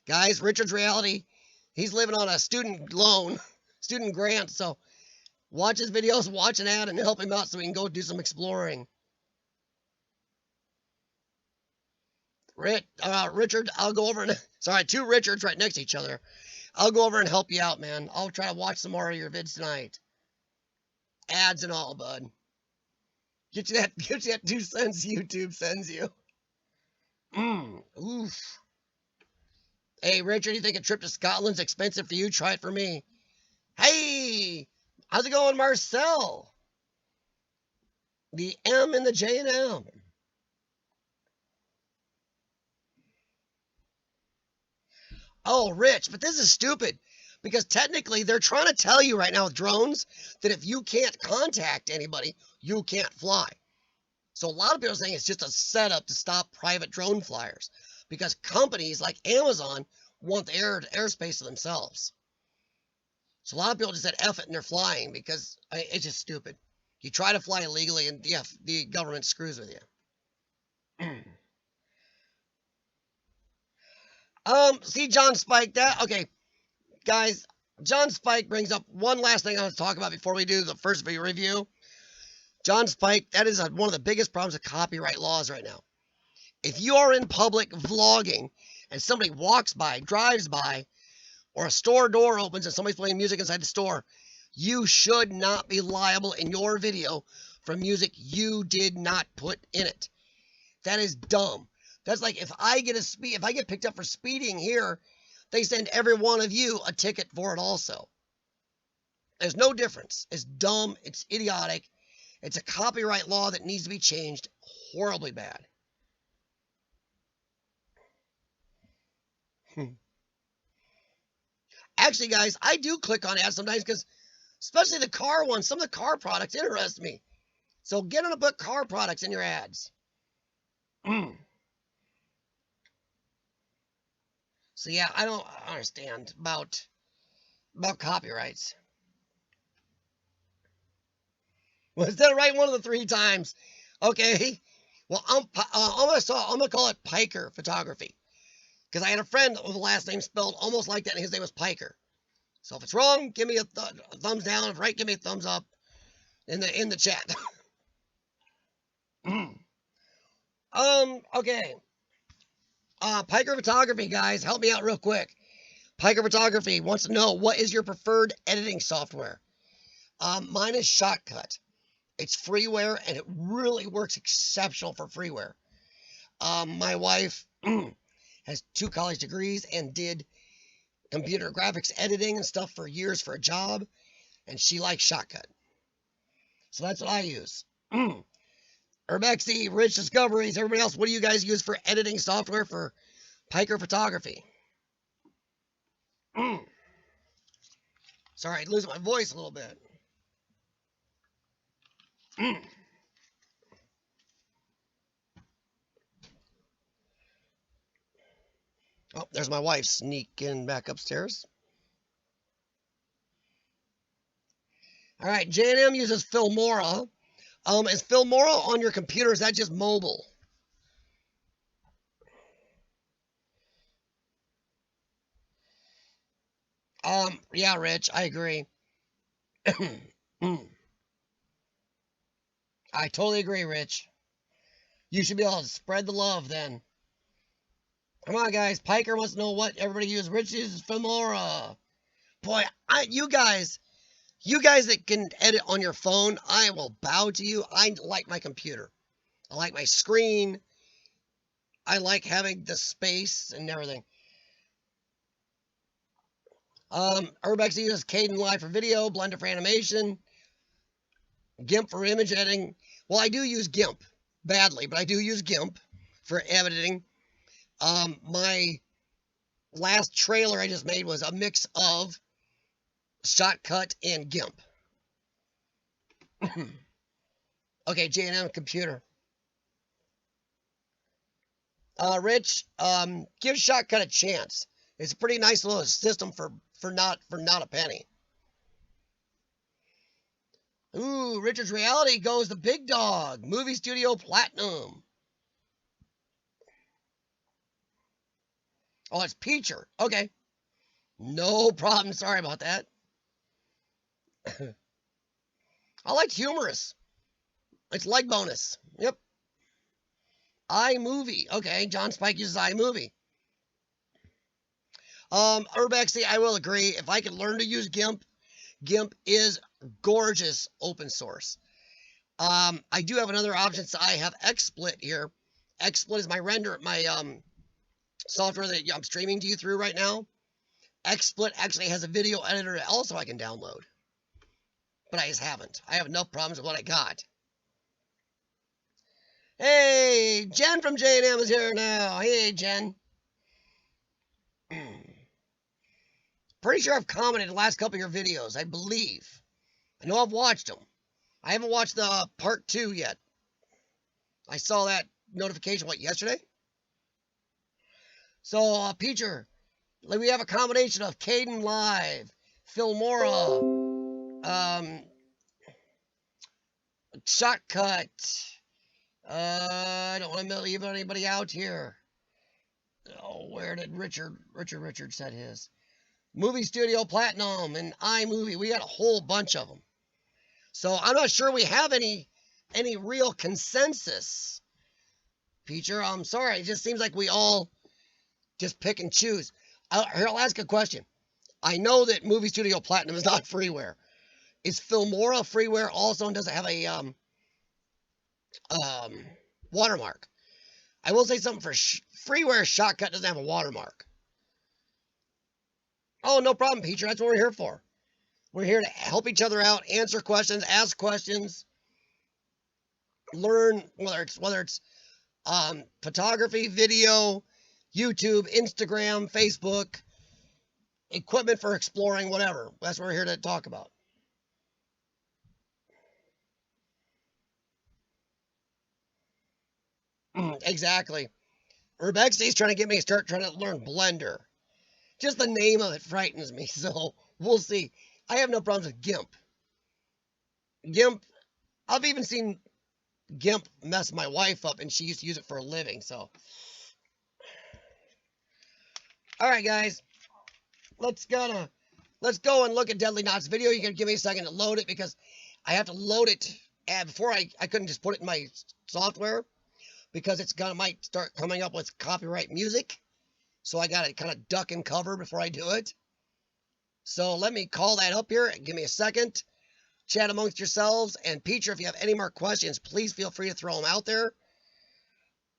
Guys, Richard's reality, he's living on a student loan, student grant, so watch his videos, watch an ad, and help him out so we can go do some exploring. Richard, I'll go over and, sorry, two Richards right next to each other. I'll go over and help you out, man. I'll try to watch some more of your vids tonight. Ads and all, bud. Get you that 2 cents YouTube sends you. Oof. Hey, Richard, you think a trip to Scotland's expensive for you? Try it for me. Hey, how's it going, Marcel? The M and the J and M. Oh, Rich, but this is stupid. Because technically, they're trying to tell you right now with drones that if you can't contact anybody, you can't fly. So a lot of people are saying it's just a setup to stop private drone flyers because companies like Amazon want the airspace to themselves. So a lot of people just said F it and they're flying because it's just stupid. You try to fly illegally and the government screws with you. See John Spike, okay, guys, John Spike brings up one last thing I want to talk about before we do the first video review. John Spike, that is one of the biggest problems of copyright laws right now. If you are in public vlogging and somebody walks by, drives by, or a store door opens and somebody's playing music inside the store, you should not be liable in your video for music you did not put in it. That is dumb. That's like if I get picked up for speeding here, they send every one of you a ticket for it also. There's no difference. It's dumb. It's idiotic. It's a copyright law that needs to be changed horribly bad. Actually, guys, I do click on ads sometimes because, especially the car ones, some of the car products interest me. So get on to put car products in your ads. So yeah, I don't understand about copyrights. Was that right? One of the 3 times. Okay. Well, I'm gonna call it Piker Photography because I had a friend with the last name spelled almost like that, and his name was Piker. So if it's wrong, give me a thumbs down. If right, give me a thumbs up in the chat. Okay. Piker Photography, guys, help me out real quick. Piker Photography wants to know, what is your preferred editing software? Mine is Shotcut. It's freeware, and it really works exceptional for freeware. My wife has 2 college degrees and did computer graphics editing and stuff for years for a job, and she likes Shotcut. So that's what I use. Urbexy, Rich Discoveries, everybody else, what do you guys use for editing software for Piker Photography? Sorry, I'm losing my voice a little bit. Oh, there's my wife sneaking back upstairs. All right, J&M uses Filmora. Is Filmora on your computer? Is that just mobile? Yeah, Rich, I agree. I totally agree, Rich. You should be able to spread the love then. Come on, guys. Piker wants to know what everybody uses. Rich uses Filmora. Boy, you guys that can edit on your phone, I will bow to you. I like my computer. I like my screen. I like having the space and everything. Urbex uses Kdenlive for video, Blender for animation, GIMP for image editing. Well, I do use GIMP badly, but I do use GIMP for editing. My last trailer I just made was a mix of Shotcut and GIMP. Okay, J&M computer. Rich, give Shotcut a chance. It's a pretty nice little system for not a penny. Ooh, Richard's Reality goes the big dog. Movie Studio Platinum. Oh, it's Peacher. Okay. No problem. Sorry about that. I like Humorous. It's like bonus. Yep. iMovie. Okay, John Spike uses iMovie. Urbexy, I will agree. If I could learn to use GIMP, GIMP is gorgeous open source. I do have another option. So I have XSplit here. XSplit is my software that I'm streaming to you through right now. XSplit actually has a video editor that also I can download. But I just haven't. I have enough problems with what I got. Hey, Jen from J&M is here now. Hey, Jen. Pretty sure I've commented the last couple of your videos, I believe. I know I've watched them. I haven't watched the part 2 yet. I saw that notification, what, yesterday? So, Peacher, we have a combination of Caden Live, Filmora, Shotcut. I don't want to leave anybody out here. Oh, where did Richard said his? Movie Studio Platinum and iMovie. We got a whole bunch of them. So I'm not sure we have any real consensus. Peacher, I'm sorry. It just seems like we all just pick and choose. I'll ask a question. I know that Movie Studio Platinum is not freeware. Is Filmora freeware also, and does it have a watermark? I will say something for freeware. Shotcut doesn't have a watermark. Oh, no problem, Peacher. That's what we're here for. We're here to help each other out, answer questions, ask questions, learn, whether it's photography, video, YouTube, Instagram, Facebook, equipment for exploring, whatever. That's what we're here to talk about. Exactly. Urbex is trying to get me to start trying to learn Blender. Just the name of it frightens me, so we'll see. I have no problems with GIMP. GIMP, I've even seen GIMP mess my wife up, and she used to use it for a living, so. Alright, guys. Let's go and look at Deadlyknot's video. You can give me a second to load it, because I have to load it. And before I couldn't just put it in my software, because might start coming up with copyright music. So I got to kind of duck and cover before I do it. So let me call that up here. Give me a second. Chat amongst yourselves. And Peacher, if you have any more questions, please feel free to throw them out there.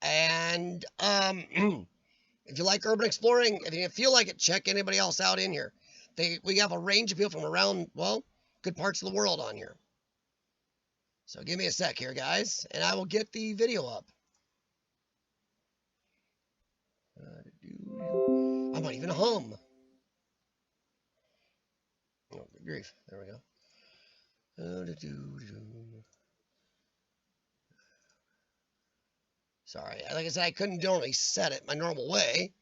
And if you like urban exploring, if you feel like it, check anybody else out in here. We have a range of people from around, well, good parts of the world on here. So give me a sec here, guys, and I will get the video up. I might even hum. Oh, good grief. There we go. Sorry. Like I said, I couldn't normally set it my normal way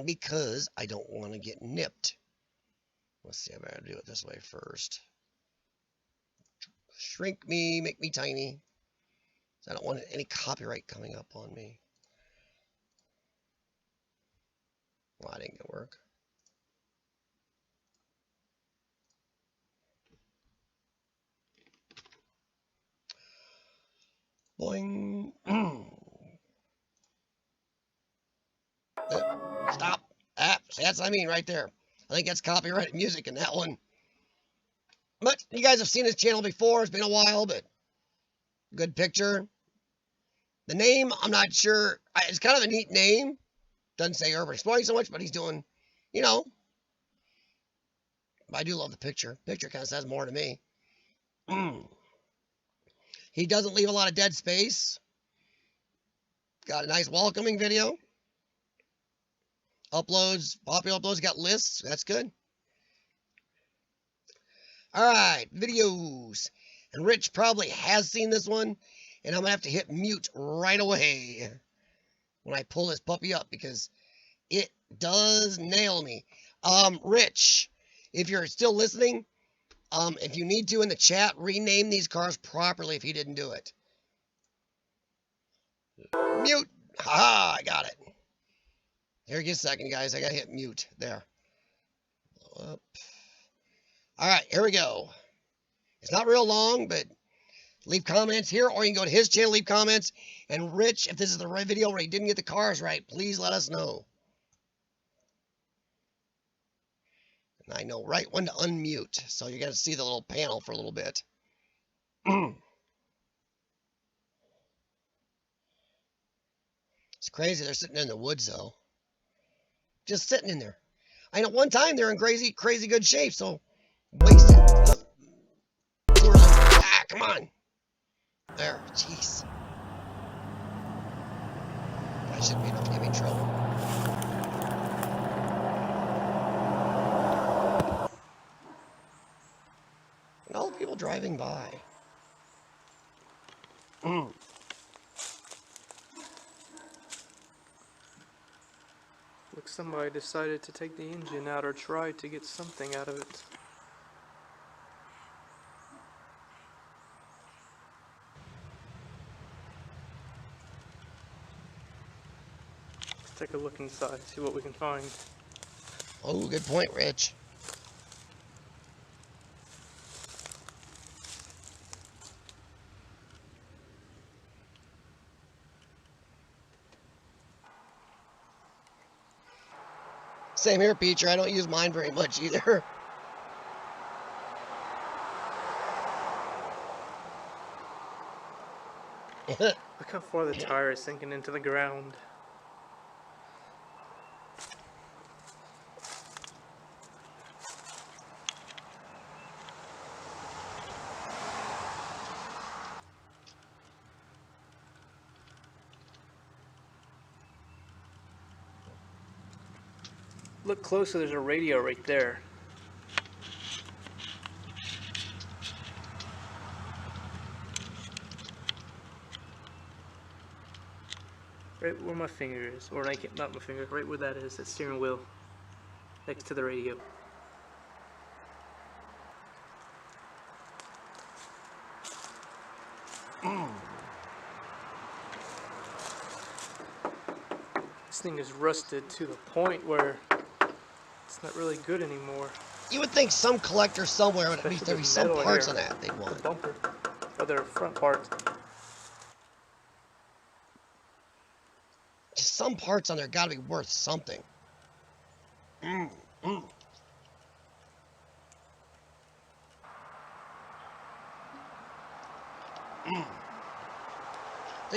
because I don't want to get nipped. Let's see. I'm going to do it this way first. Shrink me, make me tiny. I don't want any copyright coming up on me. Well, I didn't get work. Boing. Stop. That's what I mean right there. I think that's copyrighted music in that one. But you guys have seen this channel before. It's been a while, but good picture. The name, I'm not sure. It's kind of a neat name. Doesn't say Urban Exploring so much, but he's doing, you know. I do love the picture. Picture kind of says more to me. He doesn't leave a lot of dead space. Got a nice welcoming video. Uploads, popular uploads, got lists. That's good. Alright, videos. And Rich probably has seen this one. And I'm going to have to hit mute right away when I pull this puppy up, because it does nail me. Rich, if you're still listening, if you need to in the chat, rename these cars properly if you didn't do it. Mute. Haha, I got it. Here, give a second, guys. I got to hit mute. There. All right, here we go. It's not real long, but leave comments here, or you can go to his channel, leave comments. And Rich, if this is the right video where he didn't get the cars right, please let us know. And I know right when to unmute, so you're going to see the little panel for a little bit. It's crazy they're sitting in the woods, though. Just sitting in there. I know one time they're in crazy good shape, so wasted. Ah, come on. There, jeez. I shouldn't be enough to give me trouble. people driving by. Looks like somebody decided to take the engine out or try to get something out of it. Let's take a look inside, see what we can find. Oh, good point, Rich. Same here, Peacher. I don't use mine very much either. Look how far the tire is sinking into the ground. Look closer, there's a radio right there. Right where my finger is, or not my finger, right where that is, that steering wheel, next to the radio. This thing is rusted to the point where it's not really good anymore. You would think some collector somewhere would at least there be some parts on that they'd want. The bumper, or their front part. Just some parts on there got to be worth something. Think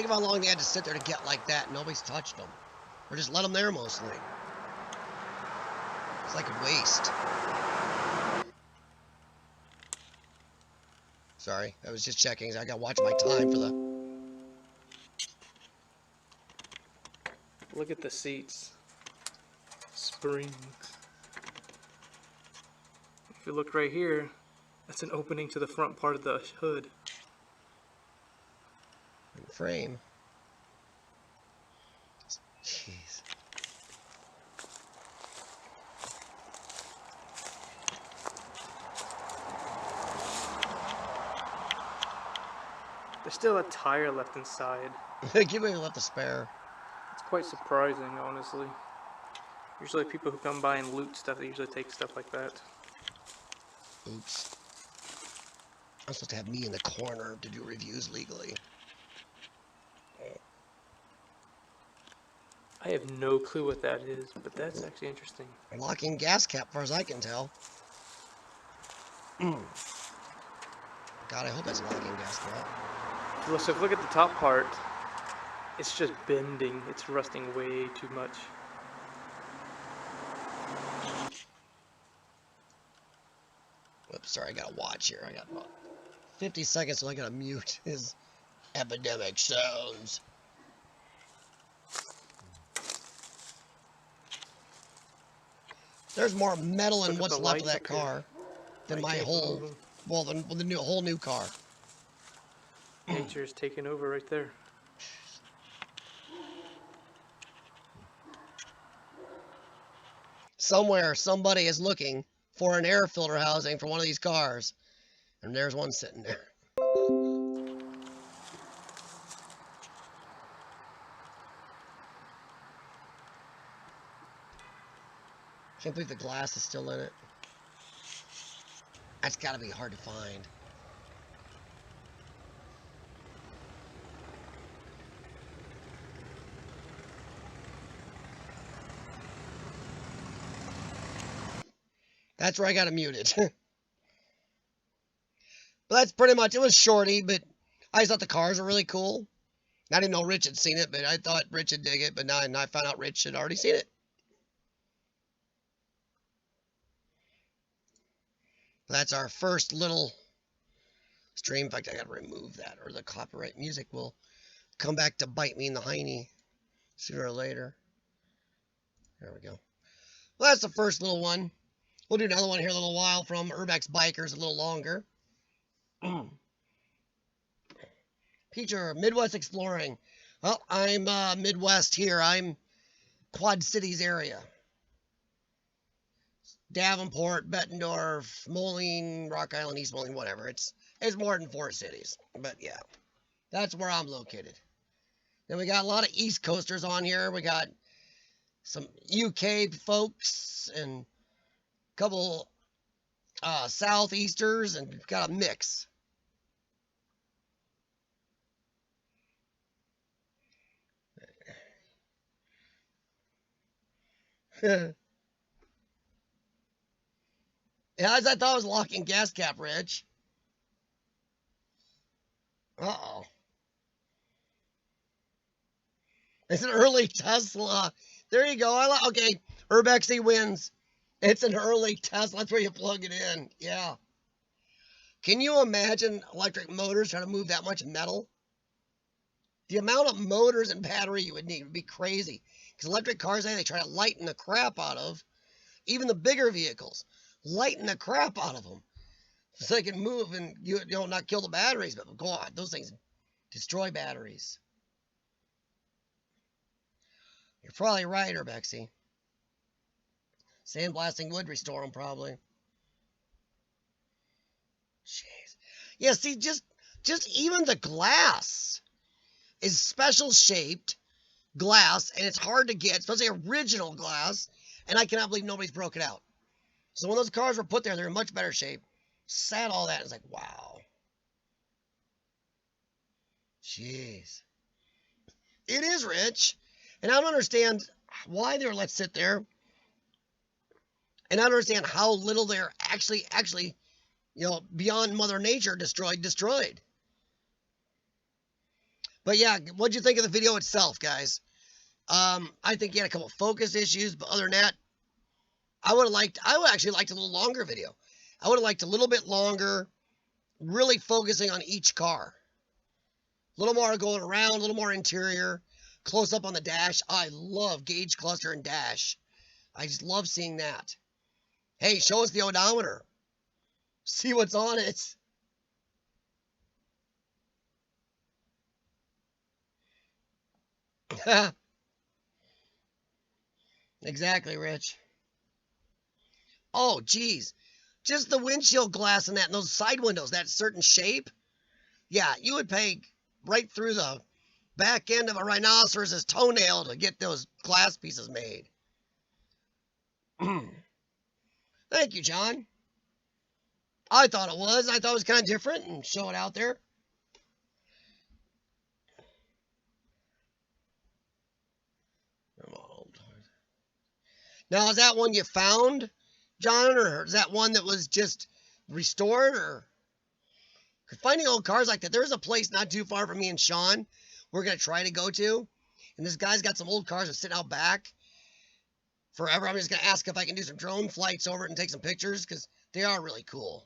of how long they had to sit there to get like that. Nobody's touched them. Or just let them there mostly. It's like a waste. Sorry, I was just checking. I got to watch my time for the... Look at the seats. Springs. If you look right here, that's an opening to the front part of the hood. Frame. Jeez. There's still a tire left inside. Give me left a spare. It's quite surprising, honestly. Usually people who come by and loot stuff, they usually take stuff like that. Oops. I'm supposed to have me in the corner to do reviews legally. I have no clue what that is, but that's actually interesting. Locking gas cap, as far as I can tell. God, I hope that's locking gas cap. So if you look at the top part, it's just bending. It's rusting way too much. Oops, sorry, I gotta watch here. I got about 50 seconds, so I gotta mute his epidemic sounds. There's more metal in what's left of that car than my whole, well, the whole new car. Nature's taking over right there. Somewhere, somebody is looking for an air filter housing for one of these cars. And there's one sitting there. Can't believe the glass is still in it. That's gotta be hard to find. That's where I got it muted. But that's pretty much, it was shorty, but I just thought the cars were really cool. I didn't know Rich had seen it, but I thought Rich would dig it, but now I found out Rich had already seen it. That's our first little stream. In fact, I gotta remove that, or the copyright music will come back to bite me in the hiney sooner or later. There we go. Well, that's the first little one. We'll do another one here in a little while from Urbex Bikers, a little longer. Peter, Midwest exploring. Well, I'm Midwest here. I'm Quad Cities area. Davenport, Bettendorf, Moline, Rock Island, East Moline, whatever. It's more than 4 cities. But yeah, that's where I'm located. Then we got a lot of East Coasters on here. We got some UK folks and a couple Southeasters, and got a mix. Yeah, as I thought it was locking gas cap, Rich. Uh-oh. It's an early Tesla. There you go. Okay, Urbexy wins. It's an early Tesla. That's where you plug it in. Yeah. Can you imagine electric motors trying to move that much metal? The amount of motors and battery you would need would be crazy. Because electric cars, they try to lighten the crap out of even the bigger vehicles. Lighten the crap out of them so they can move and you know not kill the batteries. But God, those things destroy batteries. You're probably right, Urbexy. Sandblasting would restore them, probably. Jeez. Yeah, see, just even the glass is special shaped glass, and it's hard to get, especially original glass, and I cannot believe nobody's broke it out. So when those cars were put there, they're in much better shape. Sat all that, and it's like, wow. Jeez. It is rich, and I don't understand why they were let sit there, and I don't understand how little they're actually, beyond Mother Nature, destroyed. But yeah, what'd you think of the video itself, guys? I think he had a couple focus issues, but other than that, I would actually liked a little longer video. I would have liked a little bit longer, really focusing on each car. A little more going around, a little more interior, close up on the dash. I love gauge cluster and dash. I just love seeing that. Hey, show us the odometer. See what's on it. Exactly, Rich. Oh, geez. Just the windshield glass and those side windows, that certain shape. Yeah, you would pay right through the back end of a rhinoceros's toenail to get those glass pieces made. Thank you, John. I thought it was. I thought it was kind of different and show it out there. Now, is that one you found, John, or is that one that was just restored? Or finding old cars like that, there's a place not too far from me and Shawn we're going to try to go to. And this guy's got some old cars that sitting out back forever. I'm just going to ask if I can do some drone flights over it and take some pictures because they are really cool.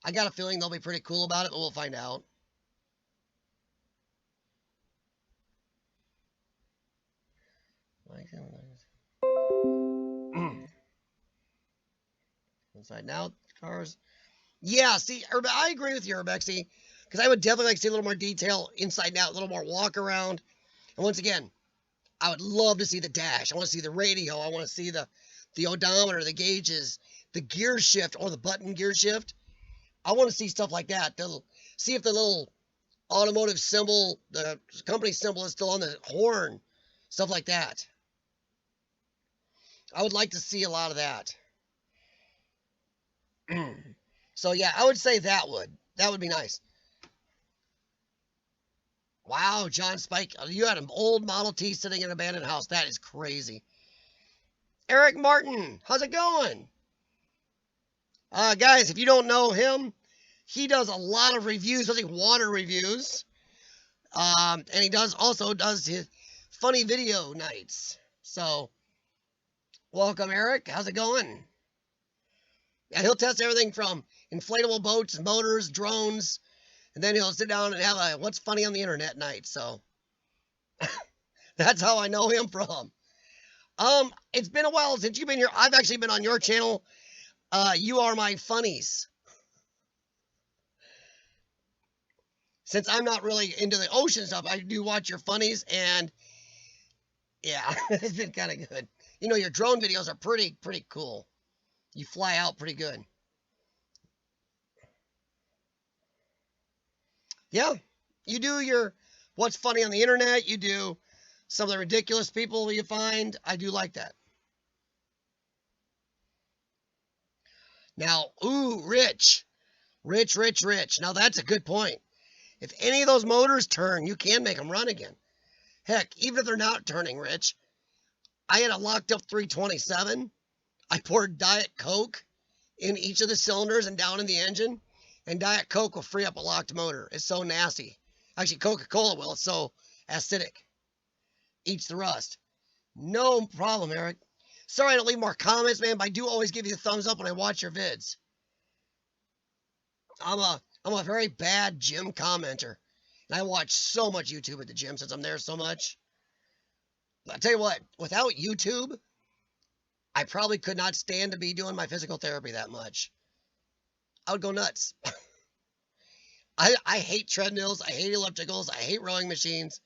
I got a feeling they'll be pretty cool about it, but we'll find out. Inside now, cars. Yeah, see, I agree with you, Urbexy, because I would definitely like to see a little more detail inside and out, a little more walk around. And once again, I would love to see the dash. I want to see the radio. I want to see the odometer, the gauges, the gear shift or the button gear shift. I want to see stuff like that. See if the little automotive symbol, the company symbol is still on the horn, stuff like that. I would like to see a lot of that. So yeah, I would say that would be nice. Wow, John Spike, you had an old Model T sitting in an abandoned house. That is crazy. Eric Martin, how's it going? Guys, if you don't know him, he does a lot of reviews, especially water reviews. And he also does his funny video nights. So, welcome, Eric. How's it going? Yeah, he'll test everything from inflatable boats, motors, drones, and then he'll sit down and have a what's funny on the internet night. So, that's how I know him from. It's been a while since you've been here. I've actually been on your channel. You are my funnies. since I'm not really into the ocean stuff, I do watch your funnies, and yeah, it's been kind of good. You know, your drone videos are pretty cool. You fly out pretty good. Yeah, you do your what's funny on the internet. You do some of the ridiculous people you find. I do like that. Now, ooh, rich. Now that's a good point. If any of those motors turn, you can make them run again. Heck, even if they're not turning, Rich, I had a locked up 327. I poured Diet Coke in each of the cylinders and down in the engine, and Diet Coke will free up a locked motor. It's so nasty. Actually, Coca-Cola will. It's so acidic. Eats the rust. No problem, Eric. Sorry I don't leave more comments, man, but I do always give you a thumbs up when I watch your vids. I'm a very bad gym commenter. And I watch so much YouTube at the gym since I'm there so much. But I'll tell you what, without YouTube, I probably could not stand to be doing my physical therapy that much. I would go nuts. I hate treadmills. I hate ellipticals. I hate rowing machines.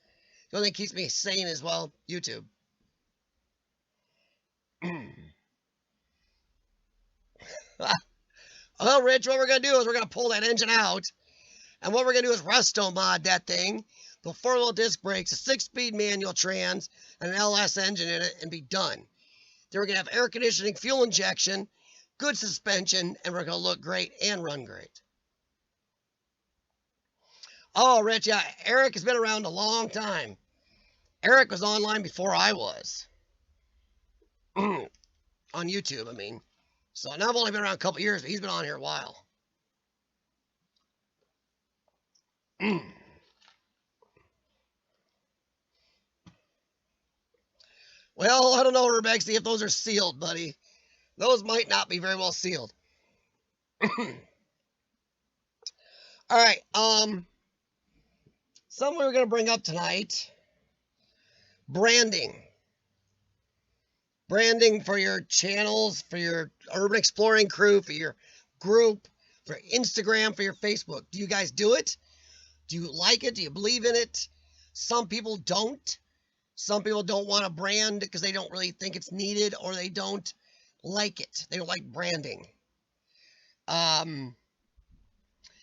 The only thing that keeps me sane is, well, YouTube. Well, Rich, what we're going to do is we're going to pull that engine out. And what we're going to do is resto mod that thing. The 4-wheel disc brakes, a 6-speed manual trans, and an LS engine in it, and be done. Then we're going to have air conditioning, fuel injection, good suspension, and we're going to look great and run great. Oh, Rich, yeah, Eric has been around a long time. Eric was online before I was. On YouTube, I mean. So now I've only been around a couple years, but he's been on here a while. Well, I don't know, Urbex, if those are sealed, buddy. Those might not be very well sealed. All right, something we're going to bring up tonight. Branding. Branding for your channels, for your urban exploring crew, for your group, for Instagram, for your Facebook. Do you guys do it? Do you like it? Do you believe in it? Some people don't. Some people don't want to brand because they don't really think it's needed, or they don't like it. They don't like branding.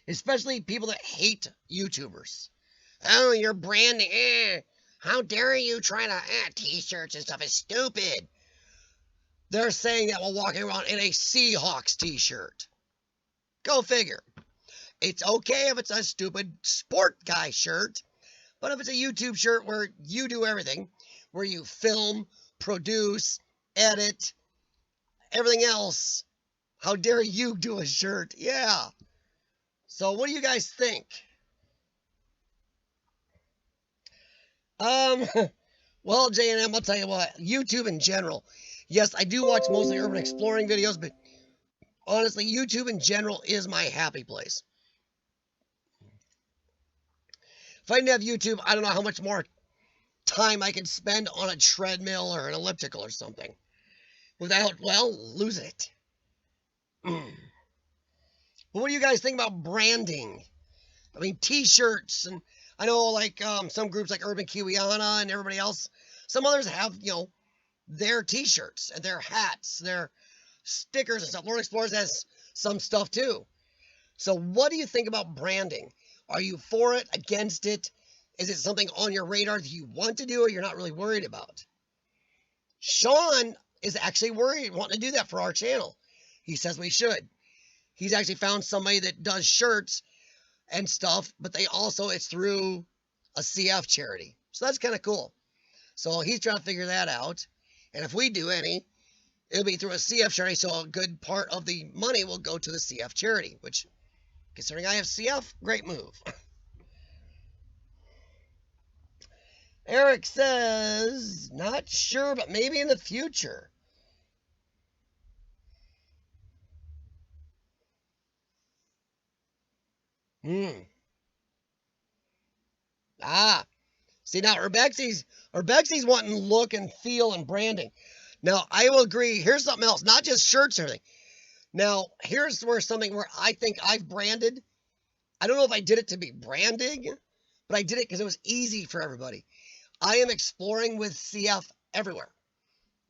Especially people that hate YouTubers. Oh, you're branding. How dare you try to, t-shirts and stuff is stupid. They're saying that while walking around in a Seahawks t-shirt. Go figure. It's okay if it's a stupid sport guy shirt, but if it's a YouTube shirt where you do everything, where you film, produce, edit, everything else, how dare you do a shirt? Yeah. So what do you guys think? Well, J&M, I'll tell you what, YouTube in general. Yes, I do watch mostly urban exploring videos, but honestly, YouTube in general is my happy place. If I didn't have YouTube, I don't know how much more time I could spend on a treadmill or an elliptical or something without, well, losing it. But what do you guys think about branding? I mean, t-shirts, and I know like some groups like Urban Kiwiana and everybody else, some others have, their t-shirts and their hats, their stickers and stuff. Lord Explorers has some stuff too. So what do you think about branding? Are you for it, against it? Is it something on your radar that you want to do or you're not really worried about? Shawn is actually wanting to do that for our channel. He says we should. He's actually found somebody that does shirts and stuff, but it's through a CF charity. So that's kind of cool. So he's trying to figure that out. And if we do any, it'll be through a CF charity, so a good part of the money will go to the CF charity, which, considering I have CF, great move. Eric says, not sure, but maybe in the future. See, now Urbexy's wanting look and feel and branding. Now, I will agree. Here's something else, not just shirts or anything. Now, here's where I think I've branded. I don't know if I did it to be branding, but I did it because it was easy for everybody. I am exploring with CF everywhere.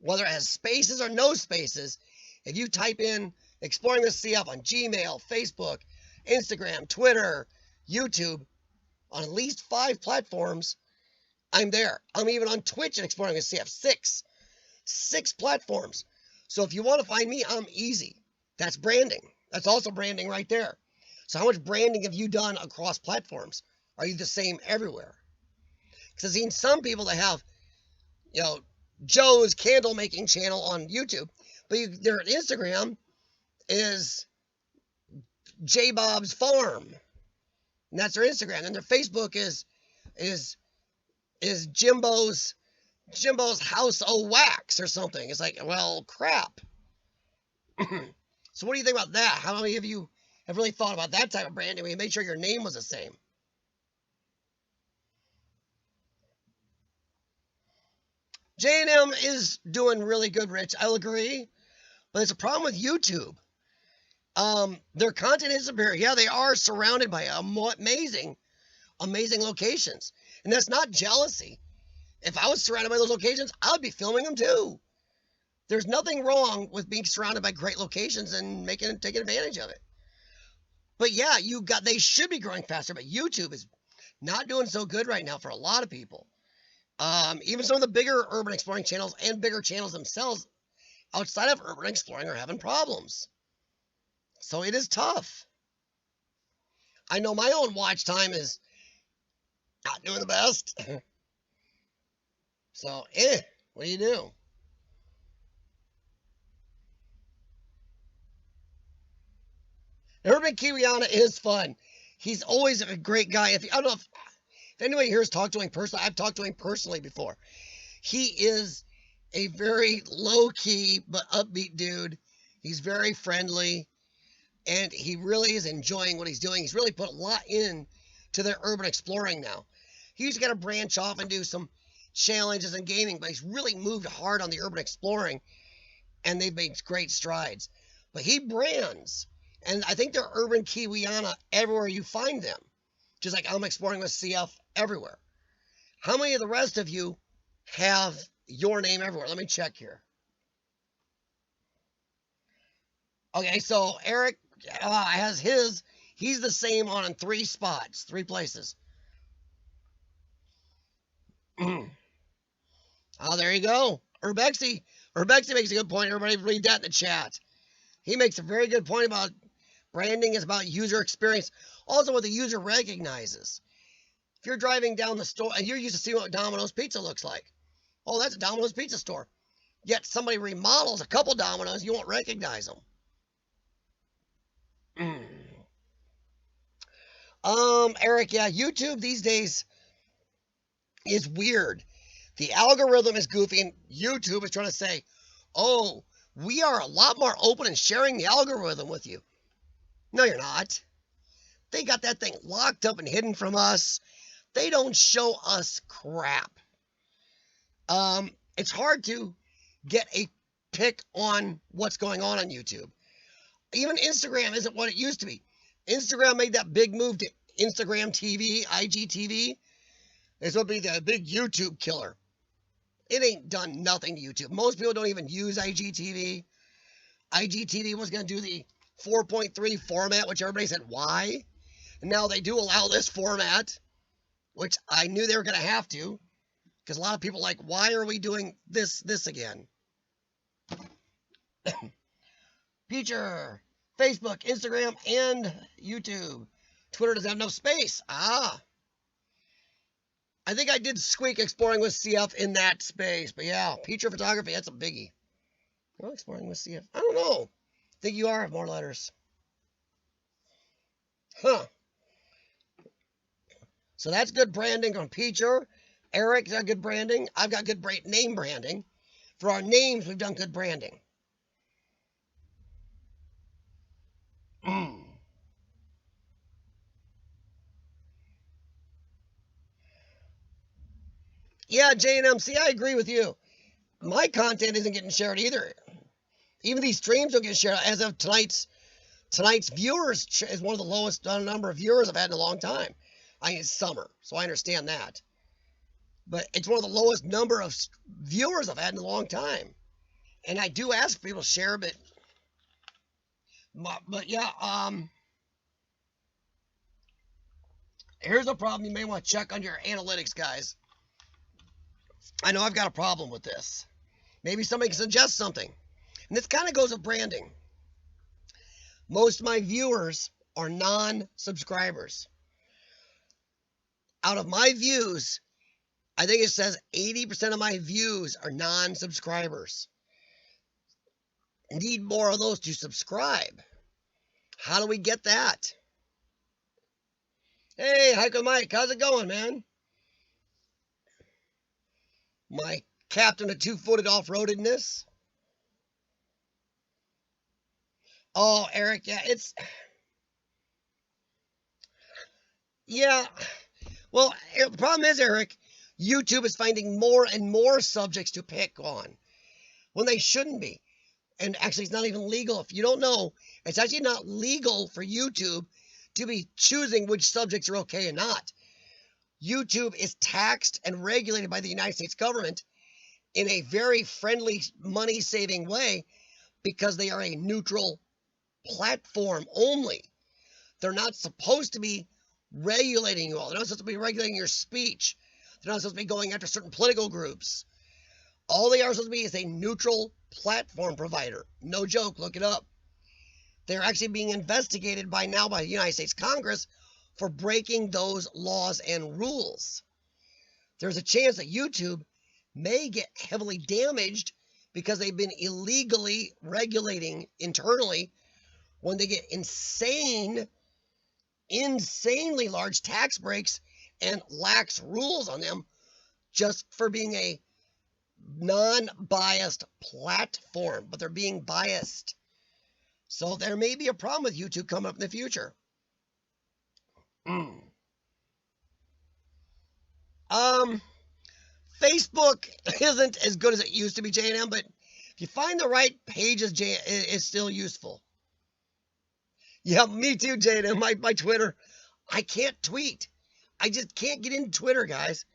Whether it has spaces or no spaces, if you type in exploring with CF on Gmail, Facebook, Instagram, Twitter, YouTube, on at least 5 platforms, I'm there. I'm even on Twitch and exploring with CF. 6 platforms. So if you want to find me, I'm easy. That's branding. That's also branding right there. So how much branding have you done across platforms? Are you the same everywhere? Because I've seen some people that have, Joe's candle making channel on YouTube, but their Instagram is J Bob's Farm, and that's their Instagram. And their Facebook is Jimbo's House of Wax or something. It's like, well, crap. So what do you think about that? How many of you have really thought about that type of branding where you made sure your name was the same? J&M is doing really good, Rich. I'll agree. But it's a problem with YouTube. Their content is superior. Yeah, they are surrounded by amazing locations. And that's not jealousy. If I was surrounded by those locations, I would be filming them too. There's nothing wrong with being surrounded by great locations and taking advantage of it. But yeah, they should be growing faster, but YouTube is not doing so good right now for a lot of people. Even some of the bigger urban exploring channels and bigger channels themselves outside of urban exploring are having problems. So it is tough. I know my own watch time is not doing the best. So, what do you do? Urban Kiwiana is fun. He's always a great guy. I don't know if anybody here has talked to him personally. I've talked to him personally before. He is a very low-key but upbeat dude. He's very friendly, and he really is enjoying what he's doing. He's really put a lot in to their urban exploring now. He used to kind of branch off and do some challenges and gaming, but he's really moved hard on the urban exploring, and they've made great strides. But he brands, and I think they're Urban Kiwiana everywhere you find them. Just like I'm exploring with CF everywhere. How many of the rest of you have your name everywhere? Let me check here. Okay, so Eric has his. He's the same on 3 spots, 3 places. Oh, there you go. Urbexy makes a good point. Everybody read that in the chat. He makes a very good point about branding is about user experience. Also what the user recognizes. If you're driving down the store and you're used to seeing what Domino's Pizza looks like. Oh, that's a Domino's Pizza store. Yet somebody remodels a couple Domino's, you won't recognize them. Eric, yeah, YouTube these days is weird. The algorithm is goofy, and YouTube is trying to say, oh, we are a lot more open in sharing the algorithm with you. No, you're not. They got that thing locked up and hidden from us. They don't show us crap. It's hard to get a pick on what's going on YouTube. Even Instagram isn't what it used to be. Instagram made that big move to Instagram TV, IGTV. This will be the big YouTube killer. It ain't done nothing to YouTube. Most people don't even use IGTV. IGTV was going to do the 4.3 format, which everybody said, why? And now they do allow this format, which I knew they were going to have to, because a lot of people are like, why are we doing this again? Feature, Facebook, Instagram, and YouTube. Twitter doesn't have enough space. I think I did squeak exploring with CF in that space. But yeah, feature photography, that's a biggie. Well, exploring with CF. I don't know. I think you have more letters. Huh. So that's good branding on Peacher. Eric's got good branding. I've got good name branding. For our names, we've done good branding. Yeah, J&M, see, I agree with you. My content isn't getting shared either. Even these streams don't get shared. As of tonight's tonight's viewers is one of the lowest number of viewers I've had in a long time. It's summer, so I understand that. But it's one of the lowest number of viewers I've had in a long time. And I do ask people to share, but yeah, here's a problem you may want to check on your analytics, guys. I know I've got a problem with this. Maybe somebody can suggest something. And this kind of goes with branding. Most of my viewers are non-subscribers. Out of my views, I think it says 80% of my views are non-subscribers. Need more of those to subscribe. How do we get that? Hey, Heiko Mike, how's it going, man? My captain of two-footed off-roadedness. Oh, Eric, yeah. Well, the problem is, Eric, YouTube is finding more and more subjects to pick on when they shouldn't be. And actually, it's not even legal. If you don't know, it's actually not legal for YouTube to be choosing which subjects are okay and not. YouTube is taxed and regulated by the United States government in a very friendly, money-saving way because they are a neutral platform only. They're not supposed to be regulating you all. They're not supposed to be regulating your speech. They're not supposed to be going after certain political groups. All they are supposed to be is a neutral platform provider. No joke, look it up. They're actually being investigated by the United States Congress for breaking those laws and rules. There's a chance that YouTube may get heavily damaged because they've been illegally regulating internally when they get insanely large tax breaks and lax rules on them just for being a non-biased platform, but they're being biased. So there may be a problem with YouTube coming up in the future. Facebook isn't as good as it used to be, J&M, but if you find the right pages, it's still useful. Yeah, me too, J&M. My Twitter, I can't tweet. I just can't get into Twitter, guys.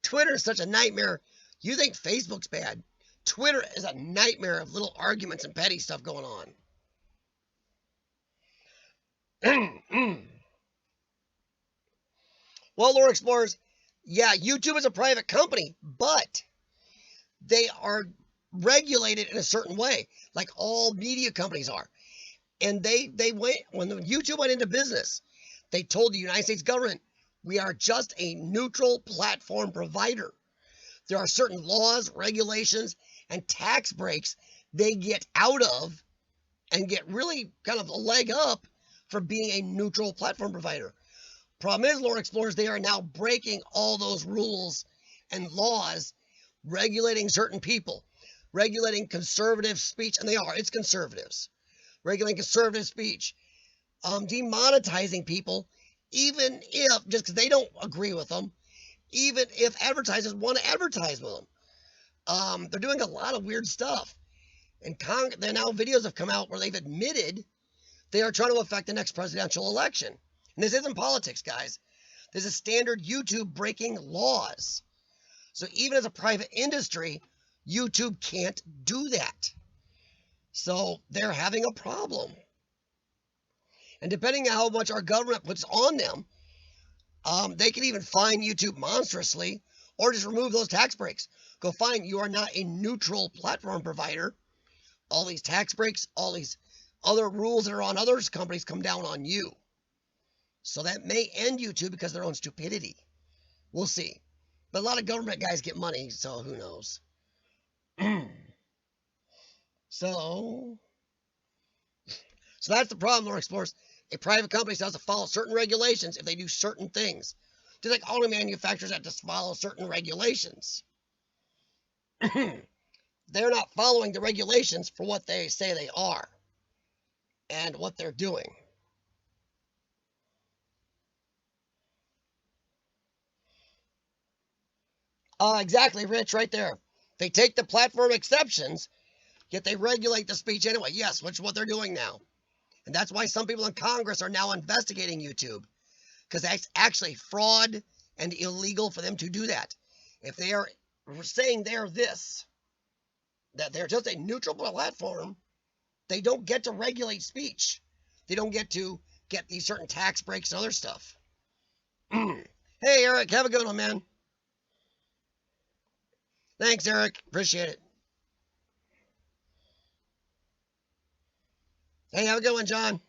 Twitter is such a nightmare. You think Facebook's bad. Twitter is a nightmare of little arguments and petty stuff going on. Well, Lore Explorers, yeah, YouTube is a private company, but they are regulated in a certain way, like all media companies are. And they went, when YouTube went into business, they told the United States government, we are just a neutral platform provider. There are certain laws, regulations, and tax breaks they get out of and get really kind of a leg up for being a neutral platform provider. Problem is, Lore Explorers, they are now breaking all those rules and laws, regulating certain people, regulating conservative speech, and it's conservatives, regulating conservative speech, demonetizing people, even if, just because they don't agree with them, even if advertisers want to advertise with them. They're doing a lot of weird stuff. And then now videos have come out where they've admitted they are trying to affect the next presidential election. And this isn't politics, guys. This is standard YouTube breaking laws. So even as a private industry, YouTube can't do that. So they're having a problem. And depending on how much our government puts on them, they can even fine YouTube monstrously or just remove those tax breaks. Go fine, you are not a neutral platform provider. All these tax breaks, all these other rules that are on other companies come down on you. So that may end YouTube because of their own stupidity. We'll see. But a lot of government guys get money, so who knows. So that's the problem, Lore Explorers. A private company has to follow certain regulations if they do certain things. Just like auto manufacturers have to follow certain regulations. They're not following the regulations for what they say they are and what they're doing. Exactly, Rich, right there. They take the platform exceptions, yet they regulate the speech anyway. Yes, which is what they're doing now. And that's why some people in Congress are now investigating YouTube, because that's actually fraud and illegal for them to do that. If they are saying they're this, that they're just a neutral platform, they don't get to regulate speech. They don't get to get these certain tax breaks and other stuff. Hey, Eric, have a good one, man. Thanks, Eric. Appreciate it. Hey, have a good one, John.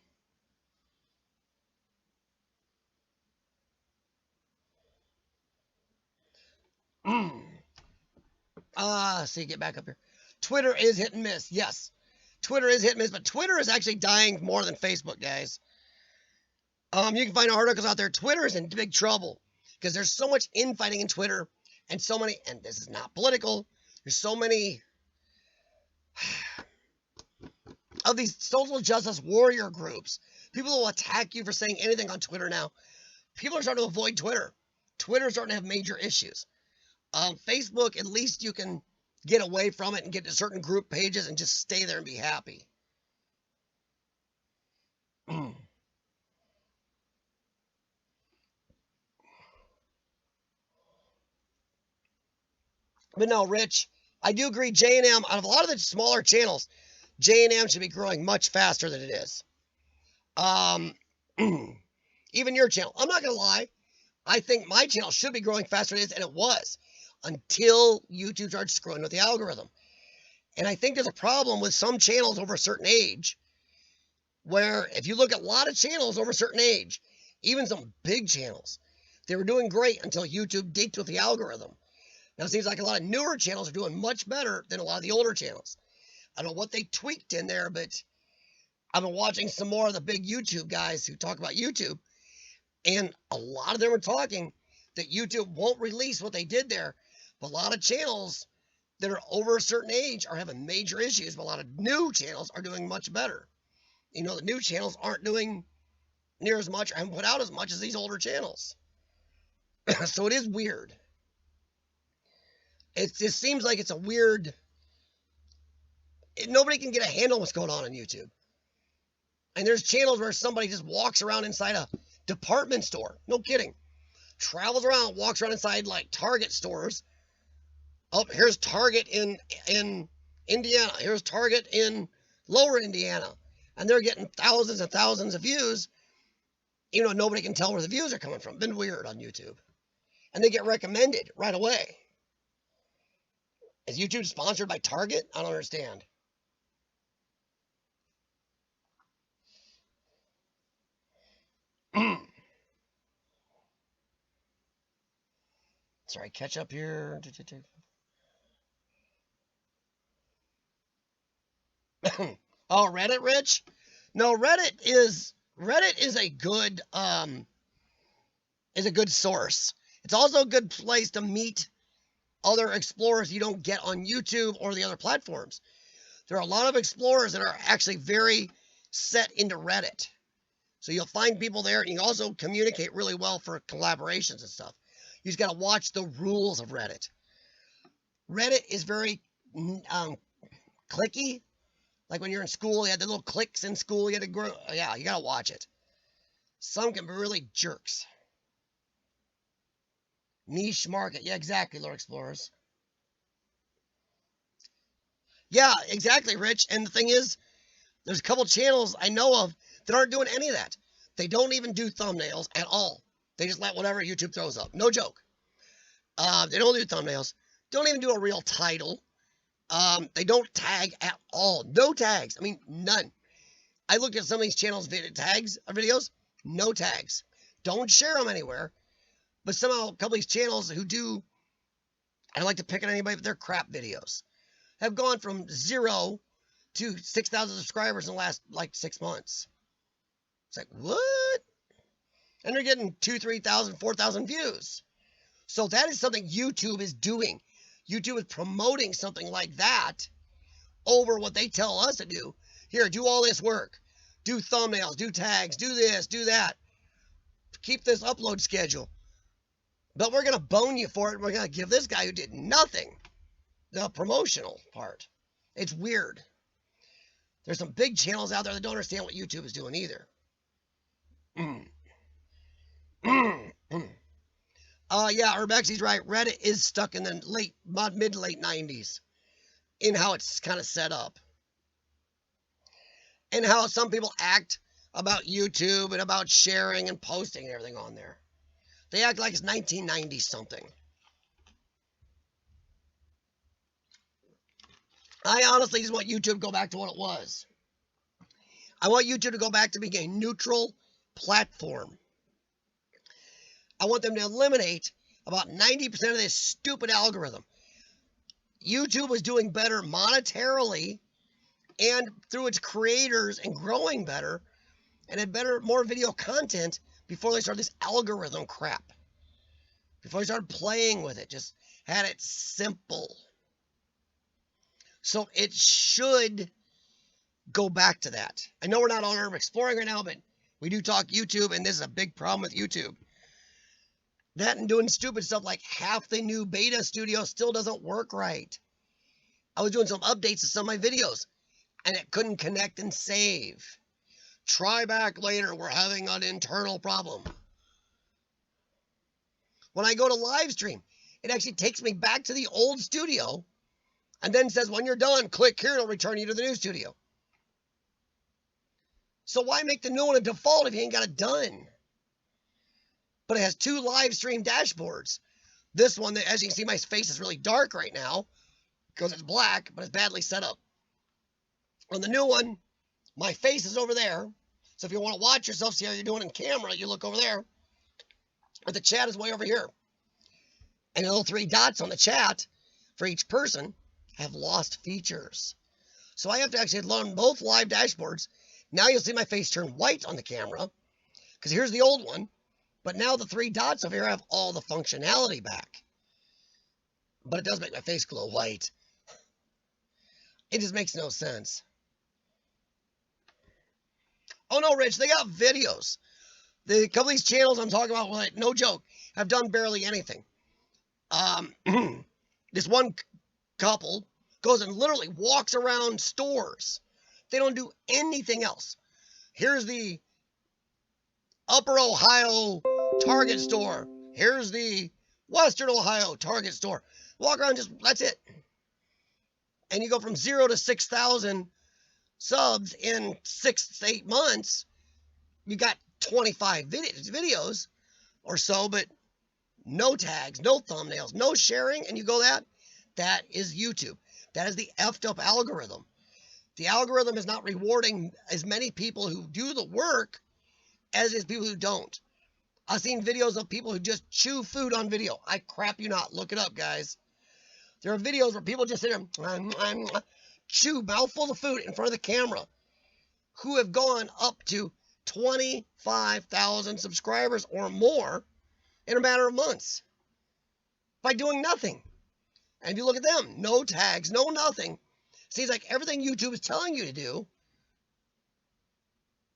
See, get back up here. Twitter is hit and miss. Yes, Twitter is hit and miss, but Twitter is actually dying more than Facebook, guys. You can find articles out there. Twitter is in big trouble because there's so much infighting in Twitter, and so many, and this is not political, there's so many of these social justice warrior groups. People will attack you for saying anything on Twitter now. People are starting to avoid Twitter. Twitter's starting to have major issues. Facebook, at least you can get away from it and get to certain group pages and just stay there and be happy. But no, Rich, I do agree. J&M, out of a lot of the smaller channels, J&M should be growing much faster than it is. Even your channel. I'm not going to lie. I think my channel should be growing faster than it is, and it was, until YouTube started screwing with the algorithm. And I think there's a problem with some channels over a certain age, where if you look at a lot of channels over a certain age, even some big channels, they were doing great until YouTube dinked with the algorithm. Now it seems like a lot of newer channels are doing much better than a lot of the older channels. I don't know what they tweaked in there, but I've been watching some more of the big YouTube guys who talk about YouTube, and a lot of them are talking that YouTube won't release what they did there. But a lot of channels that are over a certain age are having major issues, but a lot of new channels are doing much better. You know, the new channels aren't doing near as much or haven't put out as much as these older channels. So it is weird. It just seems like it's a weird... Nobody can get a handle on what's going on YouTube. And there's channels where somebody just walks around inside a department store. No kidding. Travels around, walks around inside like Target stores. Oh, here's Target in Indiana. Here's Target in Lower Indiana. And they're getting thousands and thousands of views. You know, nobody can tell where the views are coming from. Been weird on YouTube. And they get recommended right away. Is YouTube sponsored by Target? I don't understand. Sorry, catch up here. Oh, Reddit, Rich? No, Reddit is a good source. It's also a good place to meet other explorers you don't get on YouTube or the other platforms. There are a lot of explorers that are actually very set into Reddit. So you'll find people there, and you also communicate really well for collaborations and stuff. You just got to watch the rules of Reddit. Reddit is very clicky. Like when you're in school, you had the little cliques in school. You had to grow. Yeah, you got to watch it. Some can be really jerks. Niche market. Yeah, exactly, Lord Explorers. Yeah, exactly, Rich. And the thing is, there's a couple channels I know of that aren't doing any of that. They don't even do thumbnails at all. They just let whatever YouTube throws up. No joke. They don't do thumbnails. Don't even do a real title. They don't tag at all. No tags. I mean, none. I looked at some of these channels' videos. No tags. Don't share them anywhere. But somehow, a couple of these channels who do, I don't like to pick on anybody, but they're crap videos, have gone from 0 to 6,000 subscribers in the last, 6 months. It's like, what? And they're getting 2,000, 3,000, 4,000 views. So that is something YouTube is doing. YouTube is promoting something like that over what they tell us to do. Here, do all this work. Do thumbnails, do tags, do this, do that. Keep this upload schedule. But we're going to bone you for it. We're going to give this guy who did nothing the promotional part. It's weird. There's some big channels out there that don't understand what YouTube is doing either. Yeah, Urbex, he's right. Reddit is stuck in the mid to late 90s in how it's kind of set up. And how some people act about YouTube and about sharing and posting and everything on there. They act like it's 1990 something. I honestly just want YouTube to go back to what it was. I want YouTube to go back to being a neutral platform. I want them to eliminate about 90% of this stupid algorithm. YouTube was doing better monetarily and through its creators and growing better and had more video content before they started this algorithm crap. Before they started playing with it, just had it simple. So it should go back to that. I know we're not on Urban Exploring right now, but we do talk YouTube, and this is a big problem with YouTube. That and doing stupid stuff like half the new beta studio still doesn't work right. I was doing some updates to some of my videos, and it couldn't connect and save. Try back later, we're having an internal problem. When I go to live stream, it actually takes me back to the old studio and then says, when you're done, click here, it'll return you to the new studio. So why make the new one a default if you ain't got it done? But it has two live stream dashboards. This one, as you can see, my face is really dark right now because it's black, but it's badly set up. On the new one, my face is over there. So if you want to watch yourself, see how you're doing in camera, you look over there. But the chat is way over here. And the little three dots on the chat for each person have lost features. So I have to actually learn both live dashboards. Now you'll see my face turn white on the camera because here's the old one. But now the three dots over here have all the functionality back. But it does make my face glow white. It just makes no sense. Oh no, Rich, they got videos. The couple of these channels I'm talking about, like, no joke, have done barely anything. This one couple goes and literally walks around stores. They don't do anything else. Here's the Upper Ohio Target store. Here's the Western Ohio Target store. Walk around, that's it. And you go from 0 to 6,000 subs in 6 to 8 months. You got 25 videos or so, but no tags, no thumbnails, no sharing, and you go that is YouTube. That is the effed up algorithm. The algorithm is not rewarding as many people who do the work as is people who don't. I've seen videos of people who just chew food on video. I crap you not. Look it up, guys. There are videos where people just sit there, chew mouthfuls of food in front of the camera, who have gone up to 25,000 subscribers or more in a matter of months by doing nothing. And if you look at them, no tags, no nothing. Seems like everything YouTube is telling you to do,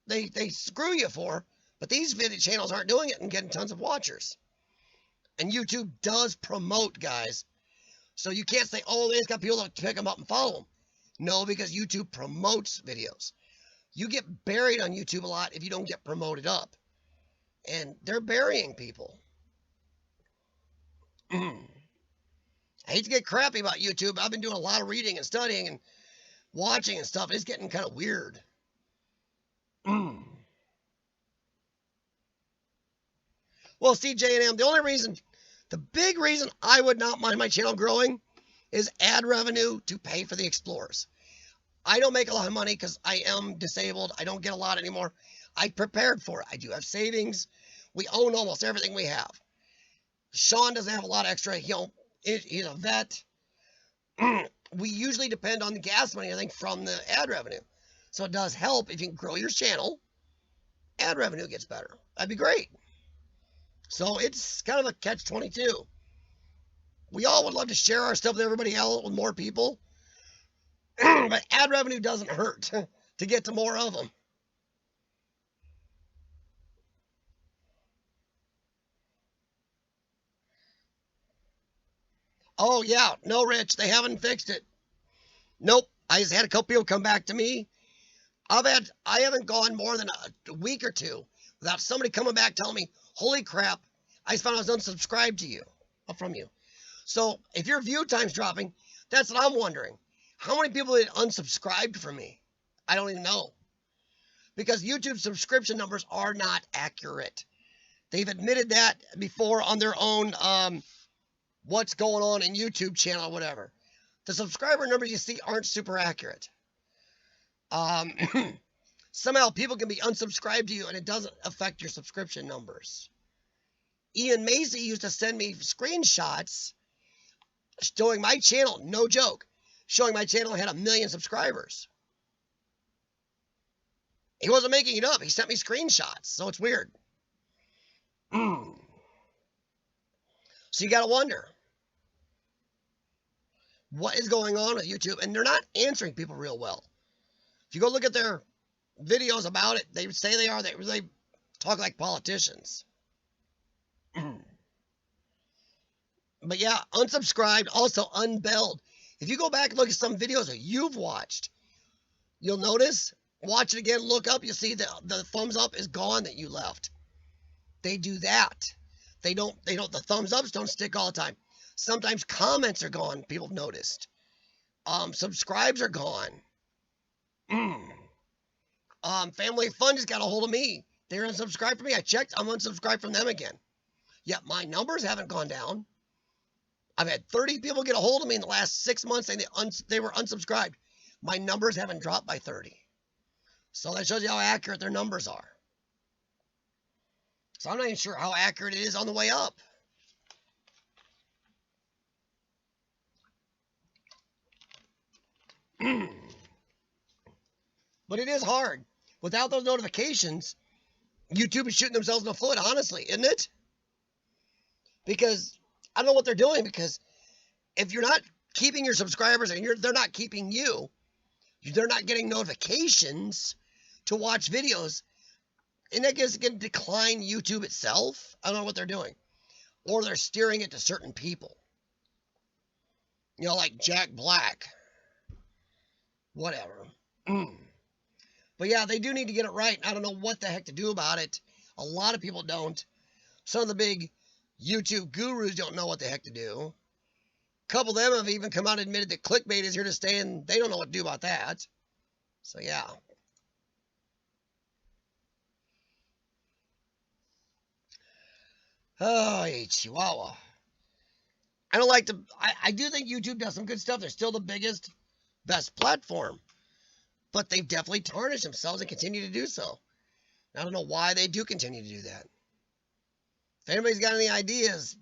they screw you for, but these video channels aren't doing it and getting tons of watchers. And YouTube does promote, guys. So you can't say, oh, they just got people that pick them up and follow them. No, because YouTube promotes videos. You get buried on YouTube a lot if you don't get promoted up. And they're burying people. I hate to get crappy about YouTube. I've been doing a lot of reading and studying and watching and stuff. It's getting kind of weird. Well, CJ&M, the big reason I would not mind my channel growing is ad revenue to pay for the Explorers. I don't make a lot of money because I am disabled. I don't get a lot anymore. I prepared for it. I do have savings. We own almost everything we have. Shawn doesn't have a lot of extra. He's a vet. We usually depend on the gas money, I think, from the ad revenue. So it does help if you can grow your channel. Ad revenue gets better. That'd be great. So it's kind of a catch-22. We all would love to share our stuff with everybody else, with more people. But ad revenue doesn't hurt to get to more of them. Oh, yeah. No, Rich, they haven't fixed it. Nope. I just had a couple people come back to me I haven't gone more than a week or two without somebody coming back telling me, holy crap, I found I was unsubscribed to you, from you. So if your view time's dropping, that's what I'm wondering. How many people had unsubscribed from me? I don't even know. Because YouTube subscription numbers are not accurate. They've admitted that before on their own what's going on in YouTube channel or whatever. The subscriber numbers you see aren't super accurate. Somehow people can be unsubscribed to you and it doesn't affect your subscription numbers. Ian Macy used to send me screenshots showing my channel, no joke, showing my channel had 1 million subscribers. He wasn't making it up. He sent me screenshots, so it's weird. So you got to wonder, what is going on with YouTube? And they're not answering people real well. If you go look at their videos about it, they say they are. They talk like politicians. But yeah, unsubscribed, also unbelled. If you go back and look at some videos that you've watched, you'll notice, watch it again, look up, you'll see the thumbs up is gone that you left. They do that. The thumbs ups don't stick all the time. Sometimes comments are gone, people have noticed. Subscribes are gone. Family Fun just got a hold of me. They're unsubscribed from me. I checked, I'm unsubscribed from them again. Yet my numbers haven't gone down. I've had 30 people get a hold of me in the last 6 months saying they were unsubscribed. My numbers haven't dropped by 30. So that shows you how accurate their numbers are. So I'm not even sure how accurate it is on the way up. But it is hard. Without those notifications, YouTube is shooting themselves in the foot, honestly, isn't it? Because I don't know what they're doing, because if you're not keeping your subscribers and they're not keeping you, they're not getting notifications to watch videos, and that is going to decline YouTube itself. I don't know what they're doing. Or they're steering it to certain people. You know, like Jack Black. Whatever. But yeah, they do need to get it right. I don't know what the heck to do about it. A lot of people don't. Some of the big YouTube gurus don't know what the heck to do. A couple of them have even come out and admitted that clickbait is here to stay, and they don't know what to do about that. So yeah. Oh, Chihuahua. I don't like to... I do think YouTube does some good stuff. They're still the biggest, best platform. But they've definitely tarnished themselves and continue to do so. I don't know why they do continue to do that. If anybody's got any ideas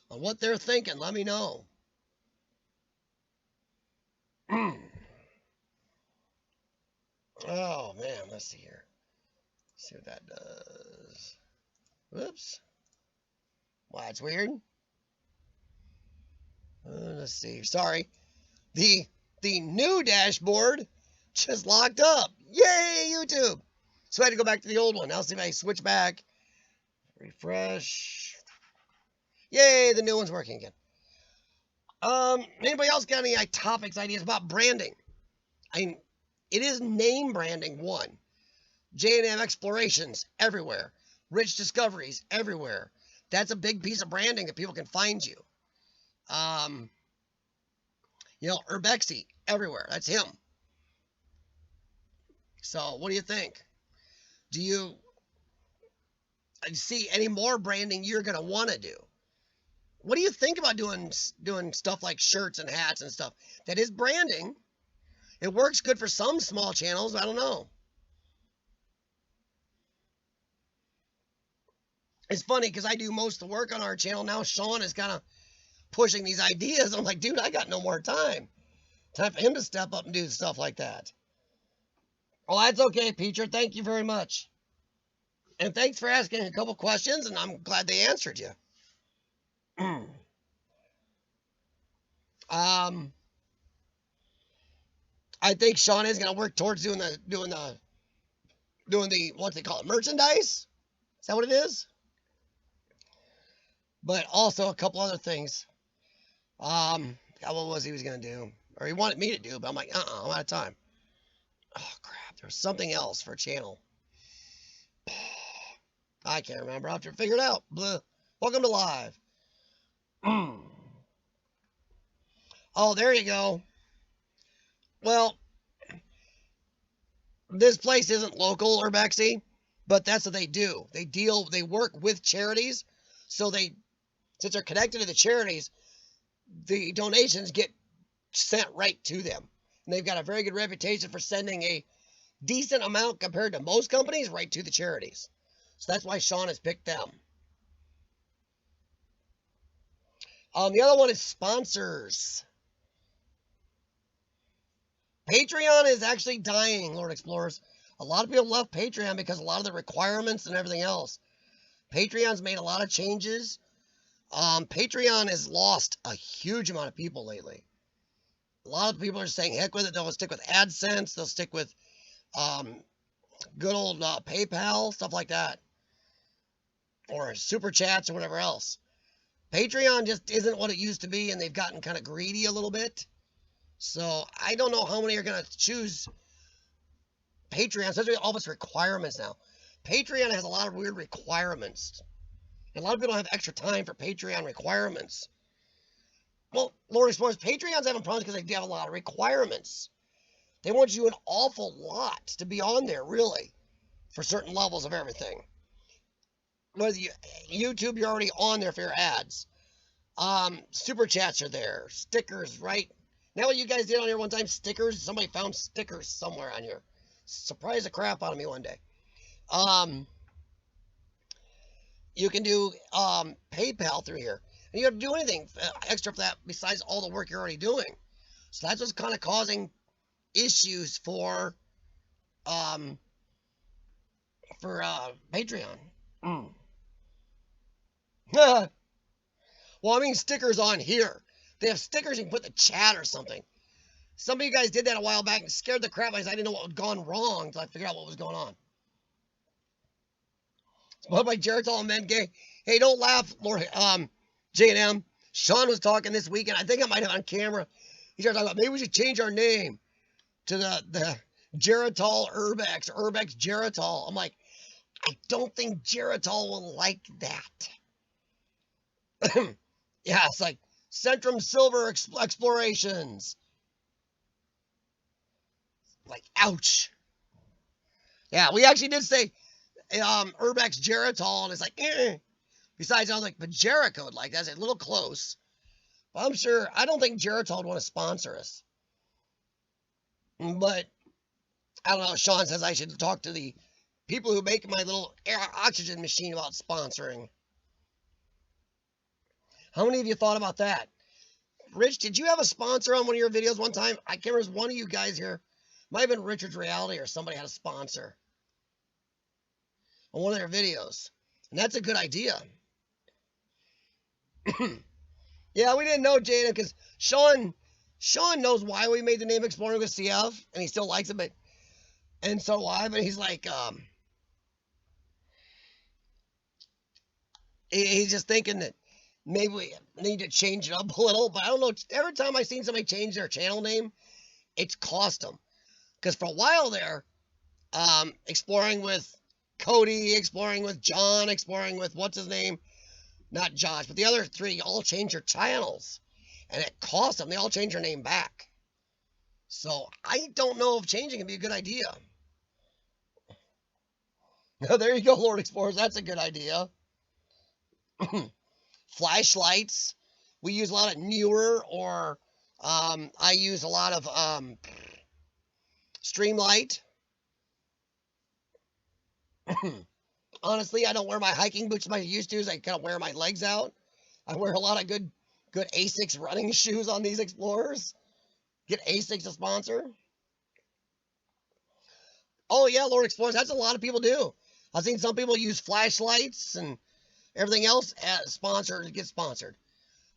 on what they're thinking, let me know. Oh, man, let's see here. Let's see what that does. Whoops. Wow, that's weird. Let's see. Sorry. The new dashboard just locked up. Yay, YouTube. So I had to go back to the old one. Now see if I switch back. Refresh. Yay, the new one's working again. Anybody else got any topics, ideas about branding? I mean, it is name branding, one. J&M Explorations, everywhere. Rich Discoveries, everywhere. That's a big piece of branding that people can find you. You know, Urbexy, everywhere. That's him. So, what do you think? Do you see any more branding you're going to want to do? What do you think about doing stuff like shirts and hats and stuff? That is branding. It works good for some small channels. I don't know. It's funny because I do most of the work on our channel. Now Shawn is kind of pushing these ideas. I'm like, dude, I got no more time. Time for him to step up and do stuff like that. Well, that's okay, Peter. Thank you very much. And thanks for asking a couple questions, and I'm glad they answered you. I think Shawn is going to work towards doing the what they call it, merchandise. Is that what it is? But also a couple other things. God, what was he was going to do? Or he wanted me to do, but I'm like, I'm out of time. Oh, crap. There's something else for a channel. I can't remember. I'll have to figure it out. Blah. Welcome to live. Oh, there you go. Well, this place isn't local, Urbexy, but that's what they do. They work with charities, so since they're connected to the charities, the donations get sent right to them. And they've got a very good reputation for sending a decent amount compared to most companies right to the charities. So that's why Shawn has picked them. The other one is sponsors. Patreon is actually dying, Lord Explorers. A lot of people left Patreon because a lot of the requirements and everything else. Patreon's made a lot of changes. Patreon has lost a huge amount of people lately. A lot of people are saying, heck with it. They'll stick with AdSense. They'll stick with good old PayPal, stuff like that. Or Super Chats or whatever else. Patreon just isn't what it used to be, and they've gotten kind of greedy a little bit. So I don't know how many are going to choose Patreon, especially all of its requirements now. Patreon has a lot of weird requirements. And a lot of people don't have extra time for Patreon requirements. Well, Lord Explorers, Patreon's having problems because they have a lot of requirements. They want you an awful lot to be on there, really, for certain levels of everything. Whether YouTube, you're already on there for your ads. Super Chats are there. Stickers, right? Now what you guys did on here one time, stickers. Somebody found stickers somewhere on here. Surprised the crap out of me one day. You can do PayPal through here. And you don't have to do anything extra for that besides all the work you're already doing. So that's what's kind of causing issues for Patreon. Well, I mean stickers on here. They have stickers you can put in the chat or something. Some of you guys did that a while back and scared the crap out of me. I didn't know what had gone wrong until I figured out what was going on. What by Geritol and Men Gay? Hey, don't laugh, Lord J&M. Shawn was talking this weekend. I think I might have on camera. He started talking about maybe we should change our name to the Geritol Urbex, Urbex Geritol. I'm like, I don't think Geritol will like that. Yeah, it's like Centrum Silver Explorations. Like, ouch. Yeah, we actually did say Urbex Geritol, and it's like, eh. Besides, I was like, but Jericho would like that. It's a little close. Well, I'm sure, I don't think Geritol would want to sponsor us. But, I don't know, Shawn says I should talk to the people who make my little oxygen machine about sponsoring. How many of you thought about that? Rich, did you have a sponsor on one of your videos one time? I can't remember, it was one of you guys here. Might have been Richard's Reality or somebody had a sponsor on one of their videos. And that's a good idea. Yeah, we didn't know, Jaden, because Shawn knows why we made the name Exploring with CF, and he still likes it, but, and so do I, but he's like, he's just thinking that maybe we need to change it up a little, but I don't know, every time I've seen somebody change their channel name, it's cost them. Because for a while there, exploring with Cody, exploring with John, exploring with what's his name, not Josh, but the other three all changed their channels, and it cost them. They all changed their name back. So I don't know if changing can be a good idea. There you go, Lord Explorers. That's a good idea. Flashlights. We use a lot of newer, or I use a lot of Streamlight. Honestly, I don't wear my hiking boots like I used to. I kind of wear my legs out. I wear a lot of good Asics running shoes on these Explorers. Get Asics to sponsor. Oh yeah, Lord Explorers. That's a lot of people do. I've seen some people use flashlights and everything else as sponsor to get sponsored.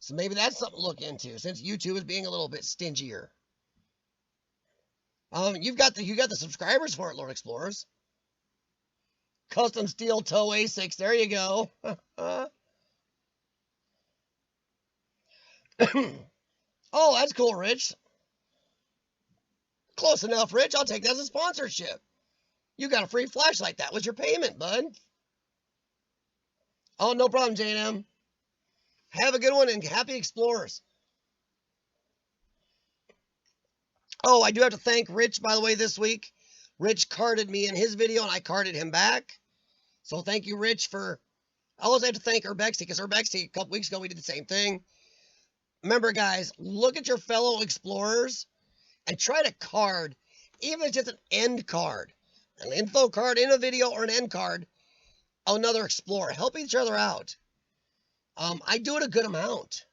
So maybe that's something to look into since YouTube is being a little bit stingier. You got the subscribers for it, Lord Explorers. Custom steel toe Asics. There you go. Oh, that's cool, Rich. Close enough, Rich. I'll take that as a sponsorship. You got a free flashlight. That was your payment, bud. Oh, no problem, J&M. Have a good one and happy explorers. Oh, I do have to thank Rich, by the way, this week. Rich carded me in his video, and I carded him back. So thank you, Rich, for... I also have to thank Urbex, because Urbex, a couple weeks ago, we did the same thing. Remember, guys, look at your fellow explorers and try to card, even if it's just an end card, an info card in a video or an end card, another explorer. Help each other out. I do it a good amount.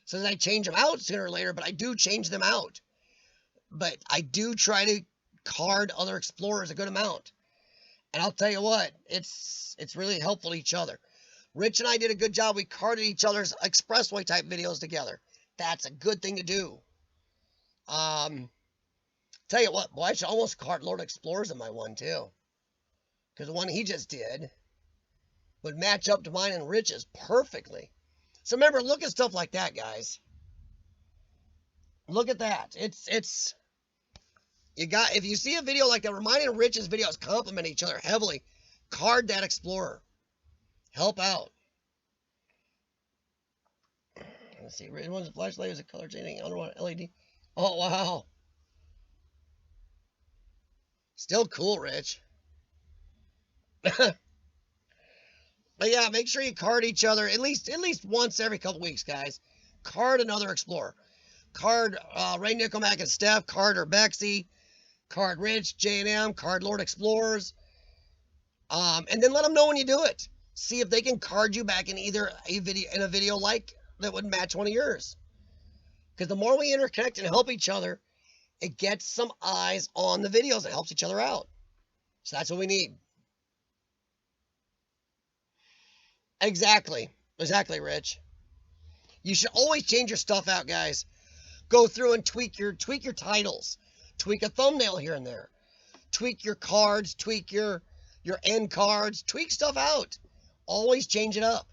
So that I change them out sooner or later, but I do change them out. But I do try to card other explorers a good amount. And I'll tell you what, it's really helpful to each other. Rich and I did a good job. We carded each other's expressway type videos together. That's a good thing to do. Tell you what, boy, I should almost card Lord Explorers in my one too. Because the one he just did would match up to mine and Rich's perfectly. So remember, look at stuff like that, guys. Look at that. It's you got, if you see a video like that, reminding Rich's videos complement each other heavily, card that explorer. Help out. Let's see. Red one's a flashlight, is a color changing underwater LED. Oh wow. Still cool, Rich. But yeah, make sure you card each other at least once every couple weeks, guys. Card another explorer. Card Ray Nickelmack and Steph. Card Urbexy. Card Rich, J&M. Card Lord Explorers. And then let them know when you do it. See if they can card you back in either a video like that would match one of yours. Because the more we interconnect and help each other, it gets some eyes on the videos. It helps each other out. So that's what we need. Exactly, Rich. You should always change your stuff out, guys. Go through and tweak your titles. Tweak a thumbnail here and there. Tweak your cards. Tweak your end cards. Tweak stuff out. Always change it up.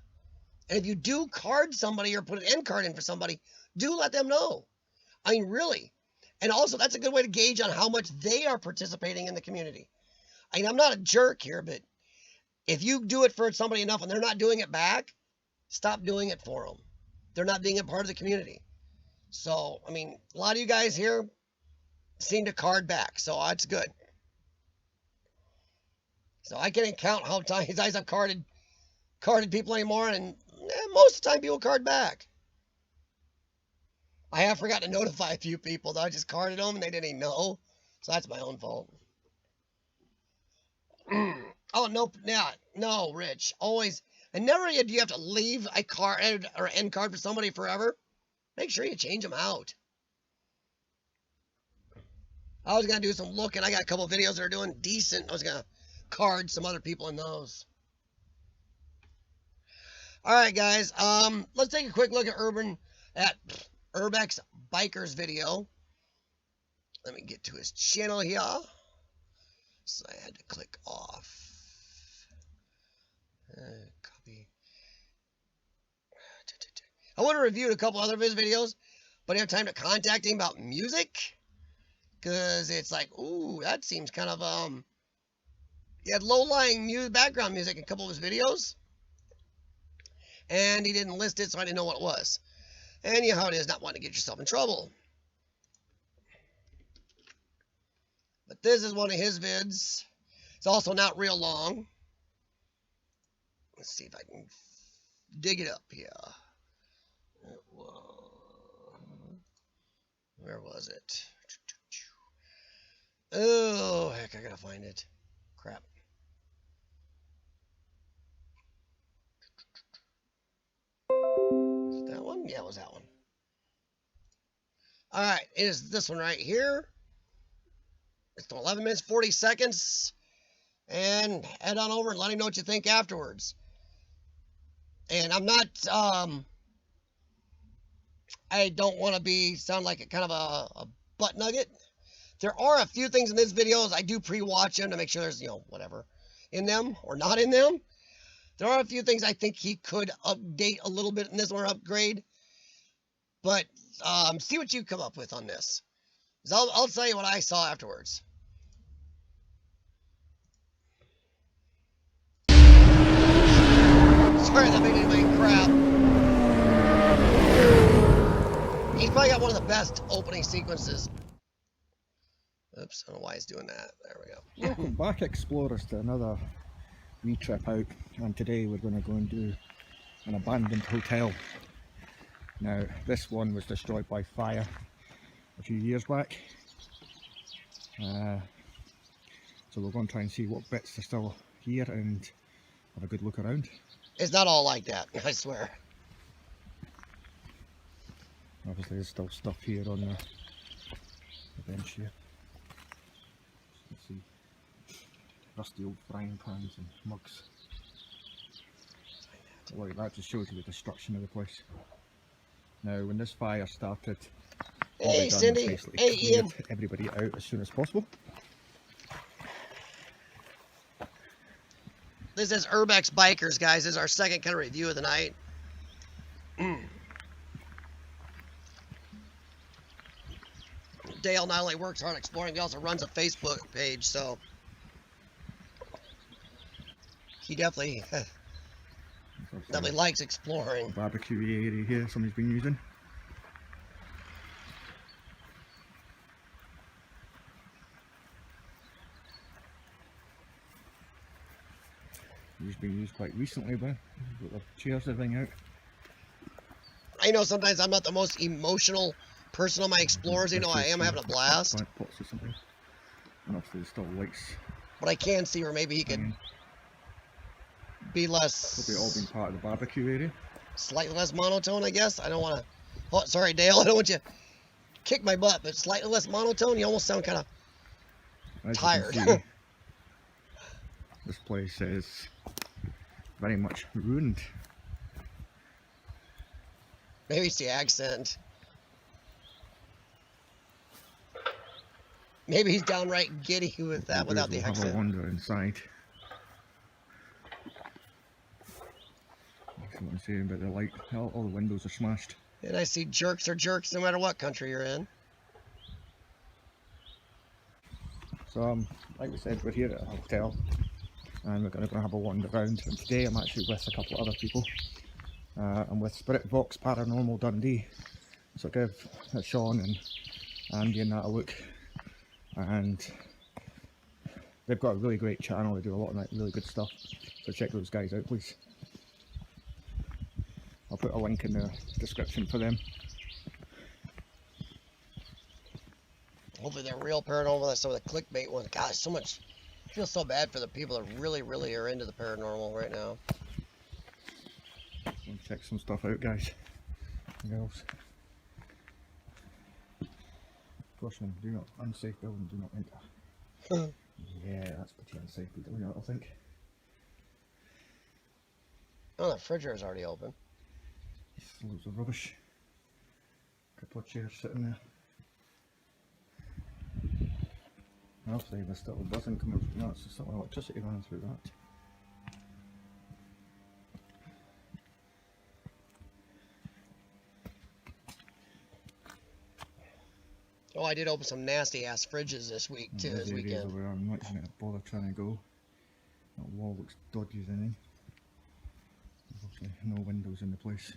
And if you do card somebody or put an end card in for somebody, do let them know. I mean, really. And also, that's a good way to gauge on how much they are participating in the community. I mean, I'm not a jerk here, but if you do it for somebody enough and they're not doing it back, stop doing it for them. They're not being a part of the community. So, I mean, a lot of you guys here seem to card back, so that's good. So I can't count how many times I've carded people anymore, and most of the time people card back. I have forgotten to notify a few people, though. I just carded them and they didn't even know. So that's my own fault. Oh, nope. No, Rich. Always. And never do you have to leave a card or end card for somebody forever. Make sure you change them out. I was going to do some looking. I got a couple of videos that are doing decent. I was going to card some other people in those. All right, guys. Let's take a quick look at Urbex Bikers video. Let me get to his channel here. So I had to click off. Copy. I would have reviewed a couple other of his videos, but I didn't have time to contact him about music. Because it's like, ooh, that seems kind of, he had low-lying background music in a couple of his videos. And he didn't list it, so I didn't know what it was. And you know how it is, not wanting to get yourself in trouble. But this is one of his vids. It's also not real long. Let's see if I can dig it up here. Where was it? Oh, heck, I gotta find it. Crap. Is it that one? Yeah, it was that one. Alright, it is this one right here. It's 11 minutes, 40 seconds. And head on over and let him know what you think afterwards. And I'm not, I don't want to sound like a kind of a butt nugget. There are a few things in this videos I do pre-watch them to make sure there's, whatever in them or not in them. There are a few things I think he could update a little bit in this one or upgrade. But see what you come up with on this. I'll tell you what I saw afterwards. Alright, that made anybody crap. He's probably got one of the best opening sequences. Oops, I don't know why he's doing that. There we go. Welcome back, explorers, to another wee trip out. And today we're going to go and do an abandoned hotel. Now, this one was destroyed by fire a few years back. So we're going to try and see what bits are still here and have a good look around. It's not all like that, I swear. Obviously there's still stuff here on the bench here. Let's see, rusty old frying pans and mugs. Look at that, just shows you the destruction of the place. Now when this fire started, all Hey they done Cindy, was basically hey cleared Ian. everybody out as soon as possible. This is Urbex Bikers, guys. This is our second kind of review of the night. Dale not only works hard exploring, he also runs a Facebook page, so he definitely likes exploring. Barbecue area here somebody's been using. It's been used quite recently, but got the chairs, everything out. I know sometimes I'm not the most emotional person on my explorers. You know, I am having a blast. Pots or something. And obviously there's still lights. But I can see where maybe he could be less. Probably all been part of the barbecue area. Slightly less monotone, I guess. I don't want to. Oh, sorry, Dale. I don't want you to kick my butt, but slightly less monotone. You almost sound kind of tired. See, this place is very much ruined. Maybe it's the accent. Maybe he's downright giddy with that without the accent. Have a wander inside. That's what I'm saying about the light. All the windows are smashed. And I see jerks are jerks no matter what country you're in. So, like we said, we're here at a hotel and we're going to go have a wander around. And today I'm actually with a couple of other people. I'm with Spirit Box Paranormal Dundee. So give Shawn and Andy and that a look. And they've got a really great channel. They do a lot of really good stuff. So check those guys out, please. I'll put a link in the description for them. Hopefully they're real paranormal. That's some of the clickbait ones. God, so much. I feel so bad for the people that really, really are into the paranormal right now. Check some stuff out, guys and girls. Caution, do not, unsafe building, do not enter. Yeah, that's pretty unsafe, I think. Oh, the refrigerator's already open. Loads of rubbish. Couple of chairs sitting there. Obviously there still doesn't come out, no, it's still electricity running through that. Oh, I did open some nasty ass fridges this week too, this weekend. Where I'm not going to bother trying to go. That wall looks dodgy as anything. Obviously no windows in the place.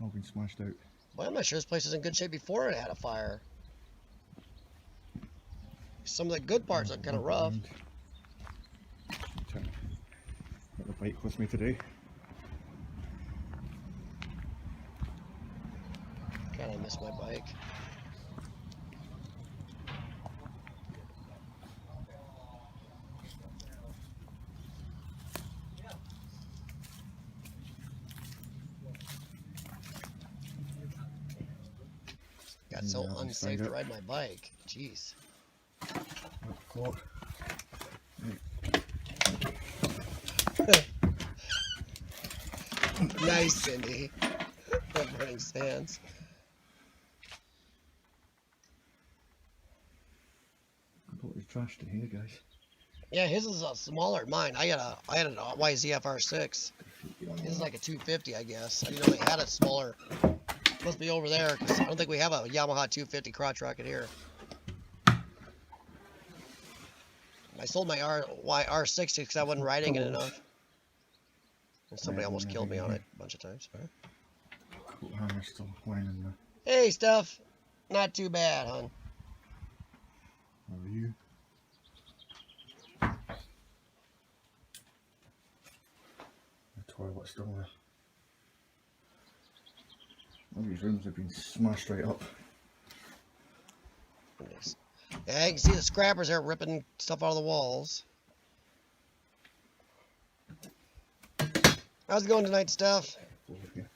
All been smashed out. Well, I'm not sure this place was in good shape before it had a fire. Some of the good parts are kind of rough. I'm trying to get the bike with me today. God, I miss my bike. Got so unsafe to ride my bike. Jeez. Nice, Cindy. Burning sands. Completely trashed in here, guys. Yeah, his is smaller than mine. I had a YZF R6. His is like a 250, I guess. I didn't know they had it smaller. Must be over there, because I don't think we have a Yamaha 250 crotch rocket here. I sold my R60 because I wasn't riding it enough. And somebody Yeah, almost yeah, killed me yeah, on yeah. it a bunch of times. Huh? Cool hammer's still whining there. Hey, Steph. Not too bad, hon. How are you? The toilet's still there. All these rooms have been smashed right up. Nice. Yeah, you can see the scrappers there ripping stuff out of the walls. How's it going tonight, Steph? Over here.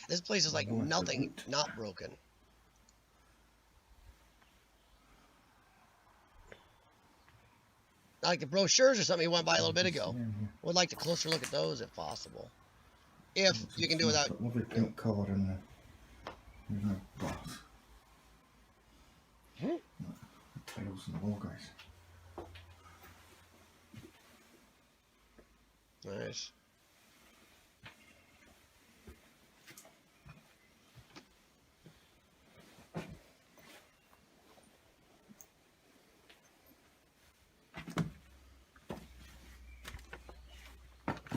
This place is like Oh, it's nothing root. not broken. Like the brochures or something you went by a little bit ago. Would like a closer look at those if possible. If you can do without, Lovely you know. pink colour in there. There's no bath. Hmm? The tiles on the wall, guys. Nice.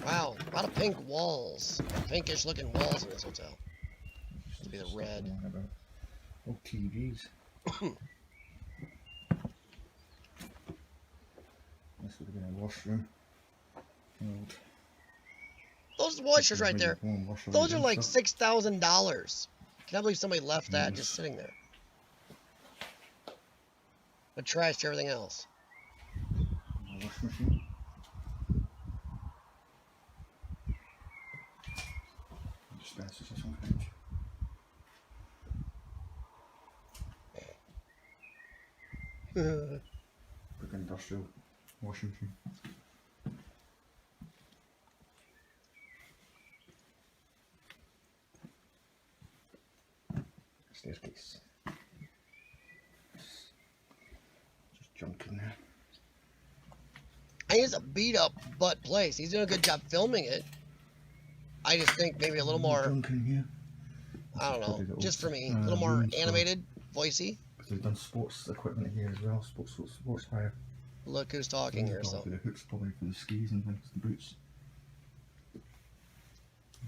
Wow, a lot of pink walls. Pinkish looking walls in this hotel. To be the red. Oh, TVs. This would have been a washroom. Old. Those washers right there. Those are like $6,000. Can't believe somebody left that just sitting there. But trashed everything else. A wash machine. Dispensers of some kind. Big industrial washing machine. Staircase. Just junk in there. I think it's a beat up butt place. He's doing a good job filming it. I just think maybe a little more, Junk in here. I don't know, just for me, a little more animated, voicey. Because they've done sports equipment here as well, sports hire. Look who's talking here, so. The hooks probably for the skis and things, the boots.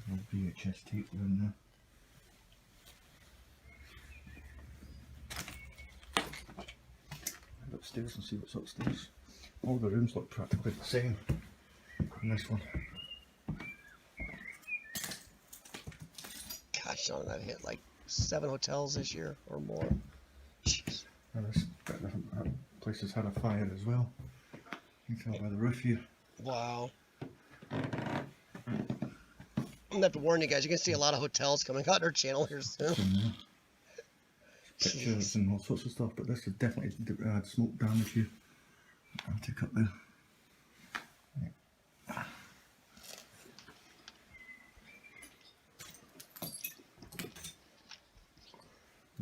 There's no VHS tape in there. Head upstairs and see what's upstairs. All the rooms look practically the same in this one. Gosh, Shawn and I hit like 7 hotels this year or more. Jeez. And this place has had a fire as well. You can tell by the roof here. Wow. I'm gonna have to warn you guys, you're gonna see a lot of hotels coming out our channel here soon. Pictures and all sorts of stuff, but this is definitely smoke damage here. I'll take up there.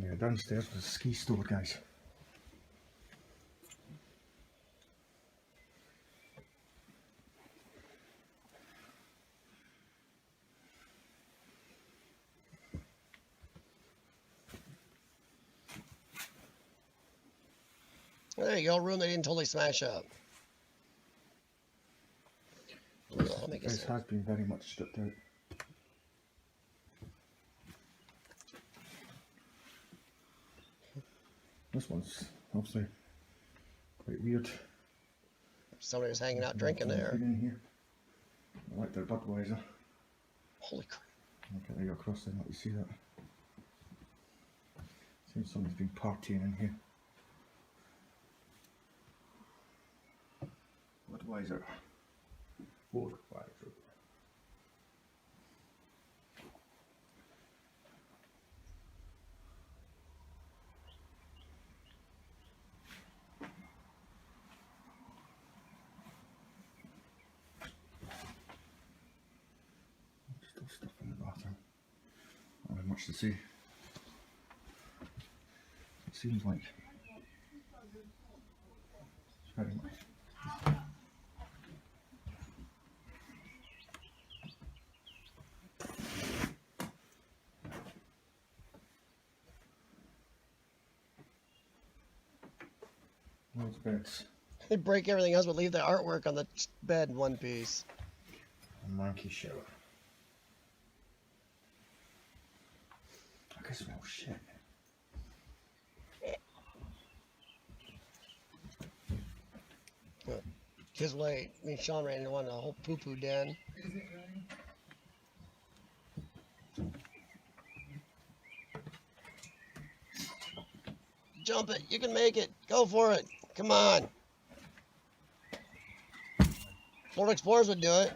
Yeah, downstairs was a ski store, guys. Well, there you go, a room they didn't totally smash up. This has been very much stripped out. This one's obviously quite weird. Somebody was hanging out drinking there. In here. I like their Budweiser. Holy crap. Okay, they go across there, let you see that. Seems somebody's been partying in here. Budweiser. Budweiser. Still stuff in the bathroom. Not very much to see. It seems like it's very much. those beds. They break everything else, but leave the artwork on the bed in one piece. A monkey show. I can smell shit. His way, me and Shawn ran into one, a whole poo-poo den. Jump it, you can make it. Go for it. Come on. Florida Explorers would do it.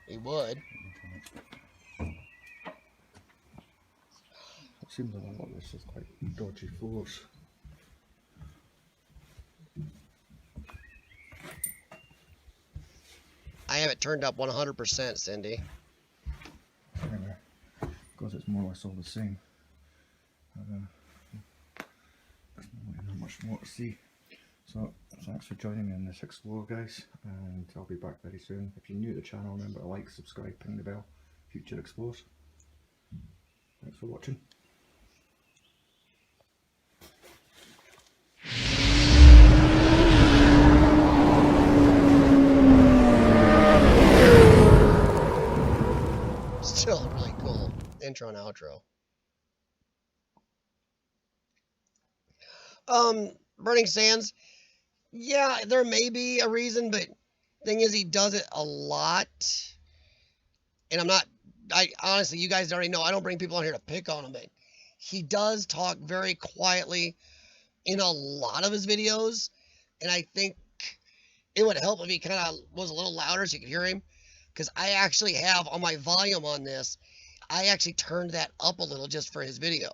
He would. It seems like a lot of this is quite dodgy floors. I have it turned up 100%, Cindy. Anyway, because it's more or less all the same. There's not much more to see. So thanks for joining me in this explore, guys, and I'll be back very soon. If you're new to the channel, remember to like, subscribe, ping the bell. Future explores. Thanks for watching. Still really cool intro and outro. Burning Sands. Yeah, there may be a reason, but thing is, he does it a lot. And I honestly, you guys already know, I don't bring people on here to pick on him, but he does talk very quietly in a lot of his videos. And I think it would help if he kind of was a little louder so you could hear him. Because I actually have on my volume on this, I actually turned that up a little just for his video.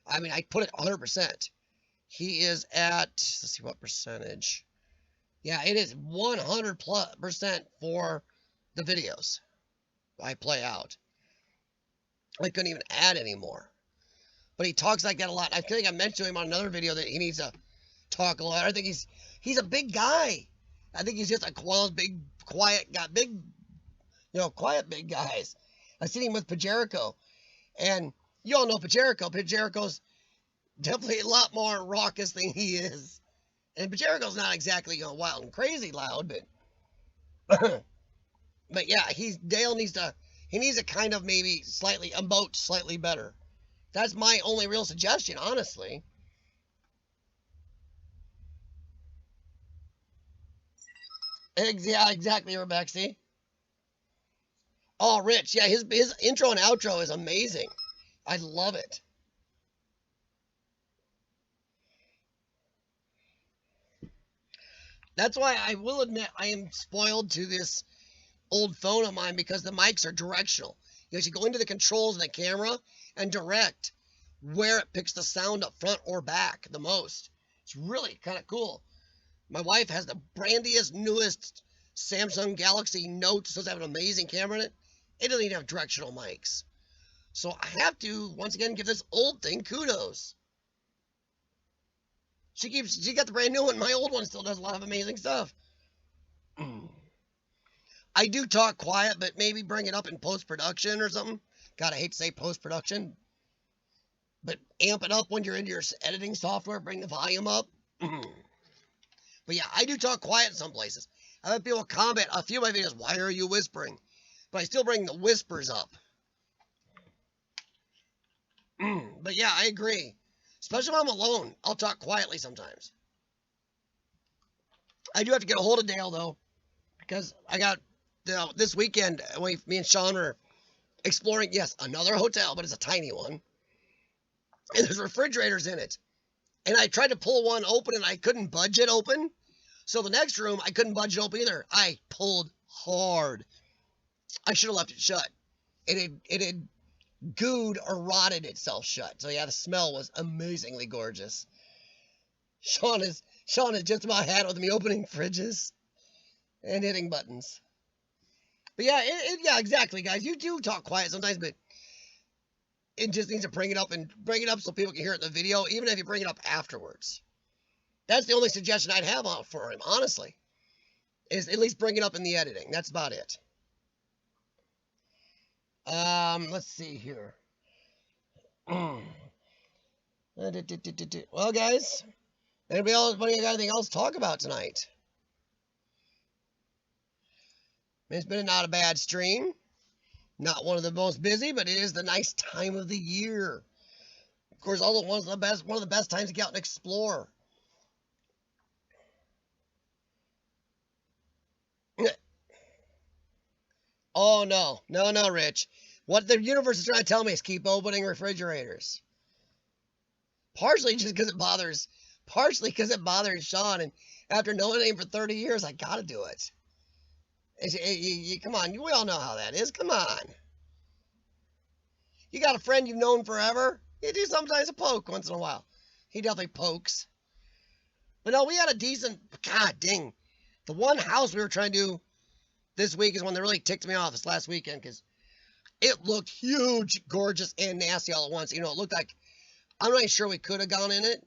I mean, I put it 100%. He is at, let's see what percentage. Yeah, it is 100% for the videos I play out. I couldn't even add anymore. But he talks like that a lot. I think I mentioned to him on another video that he needs to talk a lot. I think he's a big guy. I think he's just one of those big, quiet guy, quiet big guys. I seen him with Pajerico. And you all know Pajerico. Pajerico's definitely a lot more raucous than he is. And Pajerico's not exactly wild and crazy loud, but but yeah, Dale needs to kind of maybe emote slightly better. That's my only real suggestion, honestly. Yeah, exactly, Rebexy. Oh, Rich, yeah, his intro and outro is amazing. I love it. That's why I will admit I am spoiled to this old phone of mine because the mics are directional. You actually go into the controls of the camera and direct where it picks the sound up front or back the most. It's really kind of cool. My wife has the brandiest, newest Samsung Galaxy Note. It does have an amazing camera in it. It doesn't even have directional mics. So I have to, once again, give this old thing kudos. She got the brand new one. My old one still does a lot of amazing stuff. I do talk quiet, but maybe bring it up in post-production or something. God, I hate to say post-production. But amp it up when you're in your editing software. Bring the volume up. But yeah, I do talk quiet in some places. I've had people comment a few of my videos, why are you whispering? But I still bring the whispers up. But yeah, I agree. Especially when I'm alone. I'll talk quietly sometimes. I do have to get a hold of Dale, though. Because I got, this weekend, me and Shawn are exploring, yes, another hotel, but it's a tiny one. And there's refrigerators in it. And I tried to pull one open and I couldn't budge it open. So the next room, I couldn't budge it open either. I pulled hard. I should have left it shut. It had gooed or rotted itself shut. So yeah, the smell was amazingly gorgeous. Shawn is just about had with me opening fridges and hitting buttons. But yeah, yeah, exactly, guys. You do talk quiet sometimes, but it just needs to bring it up so people can hear it in the video, even if you bring it up afterwards. That's the only suggestion I'd have for him, honestly, is at least bring it up in the editing. That's about it. Let's see here. Well, guys, anybody else got anything else to talk about tonight? It's been not a bad stream. Not one of the most busy, but it is the nice time of the year. Of course, all the ones the best. One of the best times to get out and explore. Oh no, Rich. What the universe is trying to tell me is keep opening refrigerators. Partially because it bothers Shawn, and after knowing him for 30 years, I gotta do it. Come on, we all know how that is. Come on. You got a friend you've known forever. You do sometimes a poke once in a while. He definitely pokes. But no, we had a decent. God dang. The one house we were trying to do this week is one that really ticked me off this last weekend because it looked huge, gorgeous, and nasty all at once. You know, it looked like. I'm not even sure we could have gone in it.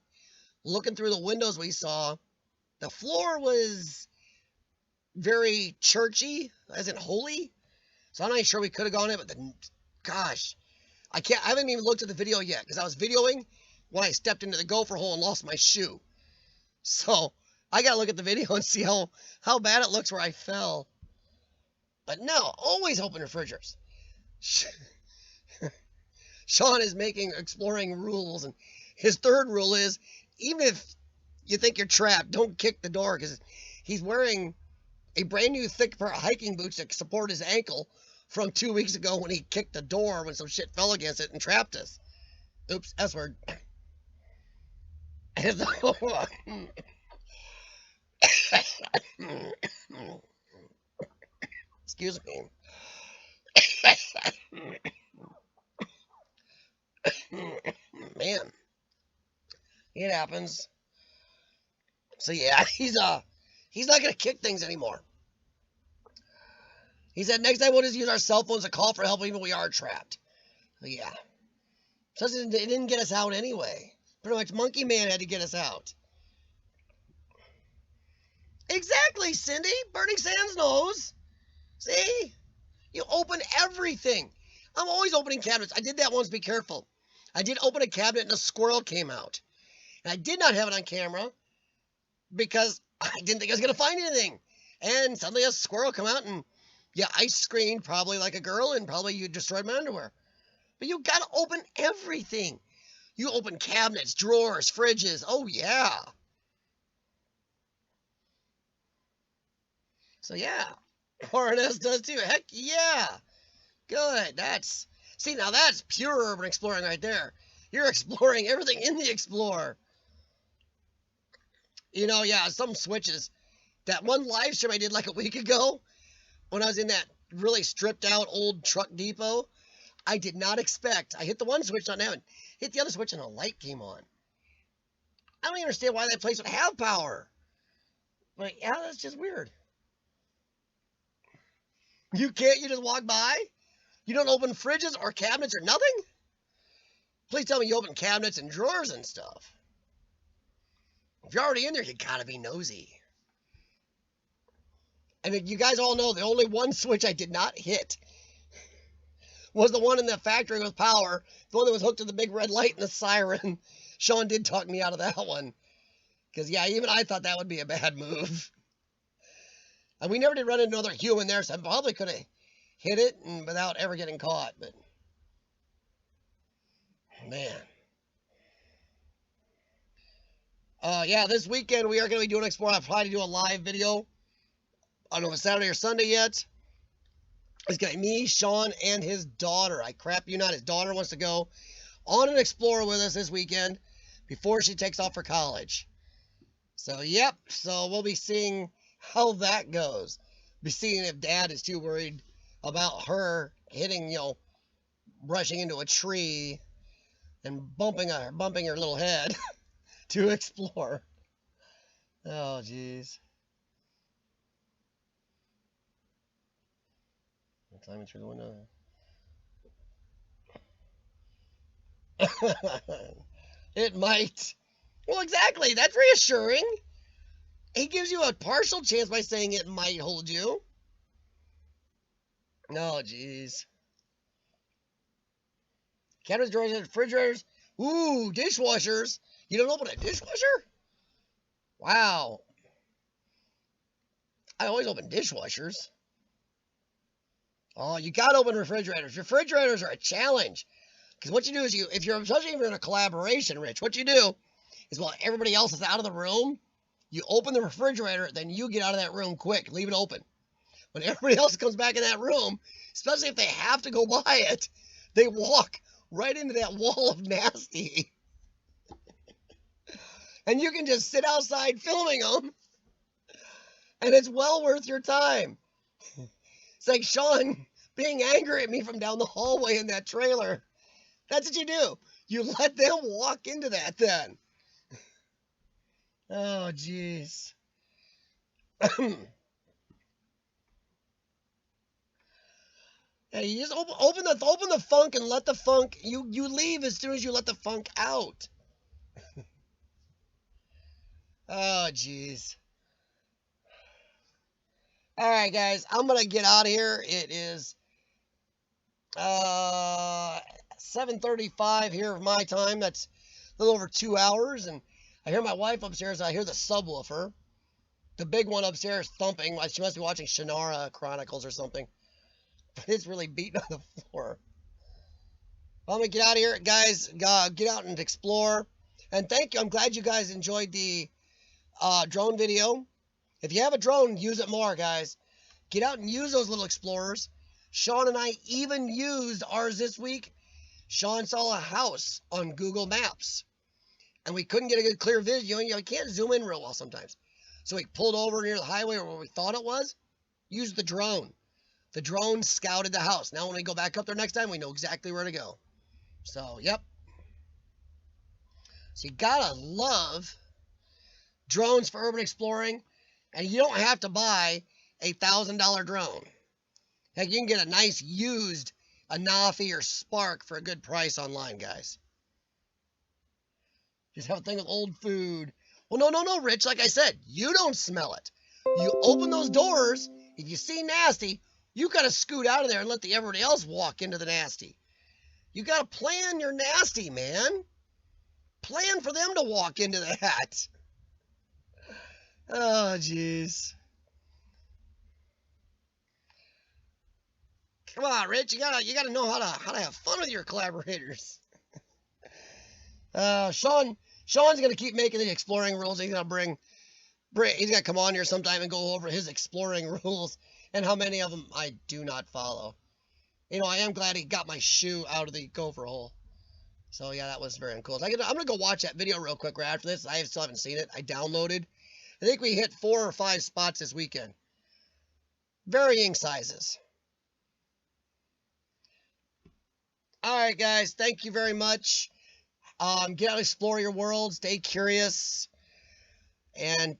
Looking through the windows we saw, the floor was very churchy, as in holy. So I'm not even sure we could have gone in, but gosh, I haven't even looked at the video yet because I was videoing when I stepped into the gopher hole and lost my shoe. So I gotta look at the video and see how bad it looks where I fell. But no, always open refrigerators. Shawn is making exploring rules, and his third rule is, even if you think you're trapped, don't kick the door, because he's wearing a brand new thick pair of hiking boots that support his ankle from 2 weeks ago when he kicked the door when some shit fell against it and trapped us. Oops, S word. Excuse me. Man, it happens. So yeah, he's not gonna kick things anymore. He said next time we'll just use our cell phones to call for help even when we are trapped. So yeah. So it didn't get us out anyway. Pretty much Monkey Man had to get us out. Exactly, Cindy. Burning Sands knows. See? You open everything. I'm always opening cabinets. I did that once, be careful. I did open a cabinet and a squirrel came out. And I did not have it on camera because I didn't think I was going to find anything. And suddenly a squirrel come out and, yeah, I screamed probably like a girl and probably you destroyed my underwear. But you got to open everything. You open cabinets, drawers, fridges. Oh, yeah. So, yeah. RNS does too. Heck, yeah. Good. Now that's pure urban exploring right there. You're exploring everything in the Explorer. You know, yeah, some switches. That one live stream I did like a week ago when I was in that really stripped out old truck depot, I did not expect. I hit the one switch, not having. Hit the other switch and a light came on. I don't even understand why that place would have power. But yeah, that's just weird. You just walk by? You don't open fridges or cabinets or nothing? Please tell me you open cabinets and drawers and stuff. If you're already in there, you gotta be nosy. And you guys all know the only one switch I did not hit was the one in the factory with power, the one that was hooked to the big red light and the siren. Shawn did talk me out of that one. Because, yeah, even I thought that would be a bad move. And we never did run into another human there, so I probably could have hit it and without ever getting caught. But, man. Yeah, this weekend we are going to be doing Explore. I'll probably do a live video. I don't know if it's Saturday or Sunday yet. It's going to be me, Shawn, and his daughter. I crap you not. His daughter wants to go on an Explorer with us this weekend before she takes off for college. So, yep. So, we'll be seeing how that goes. Be seeing if Dad is too worried about her hitting, brushing into a tree and bumping her little head to explore. Oh, jeez. Climbing through the window. It might. Well, exactly. That's reassuring. He gives you a partial chance by saying it might hold you. Oh, jeez. Cabinets, drawers, refrigerators. Ooh, dishwashers. You don't open a dishwasher? Wow. I always open dishwashers. Oh, you gotta open refrigerators. Refrigerators are a challenge. Because what you do is if you're, especially if you're in a collaboration, Rich, what you do is while everybody else is out of the room, you open the refrigerator, then you get out of that room quick. Leave it open. When everybody else comes back in that room, especially if they have to go by it, they walk right into that wall of nasty. And you can just sit outside filming them, and it's well worth your time. It's like Shawn being angry at me from down the hallway in that trailer. That's what you do. You let them walk into that then. Oh, jeez. Hey, you just open the funk and let the funk, you leave as soon as you let the funk out. Oh, jeez. All right, guys, I'm going to get out of here. It is 7:35 here of my time. That's a little over 2 hours, and I hear my wife upstairs. I hear the subwoofer, the big one upstairs thumping. She must be watching Shannara Chronicles or something. But it's really beating on the floor. I'm going to get out of here, guys. Get out and explore. And thank you. I'm glad you guys enjoyed the drone video. If you have a drone, use it more, guys. Get out and use those little explorers. Shawn and I even used ours this week. Shawn saw a house on Google Maps, and we couldn't get a good clear video. You can't zoom in real well sometimes. So we pulled over near the highway where we thought it was. Used the drone. The drone scouted the house. Now when we go back up there next time, we know exactly where to go. So, yep. So you gotta love drones for urban exploring, and you don't have to buy a $1,000 drone. Heck, you can get a nice used Anafi or Spark for a good price online, guys. Just have a thing with old food. Well, no, Rich. Like I said, you don't smell it. You open those doors. If you see nasty, you got to scoot out of there and let everybody else walk into the nasty. You got to plan your nasty, man. Plan for them to walk into that. Oh, jeez. Come on, Rich. You gotta know how to have fun with your collaborators. Shawn's gonna keep making the exploring rules. He's gonna he's gonna come on here sometime and go over his exploring rules and how many of them I do not follow. You know, I am glad he got my shoe out of the gopher hole. So yeah, that was very cool. I'm gonna go watch that video real quick right after this. I still haven't seen it. I downloaded. I think we hit 4 or 5 spots this weekend. Varying sizes. All right, guys. Thank you very much. Get out, explore your world, stay curious, and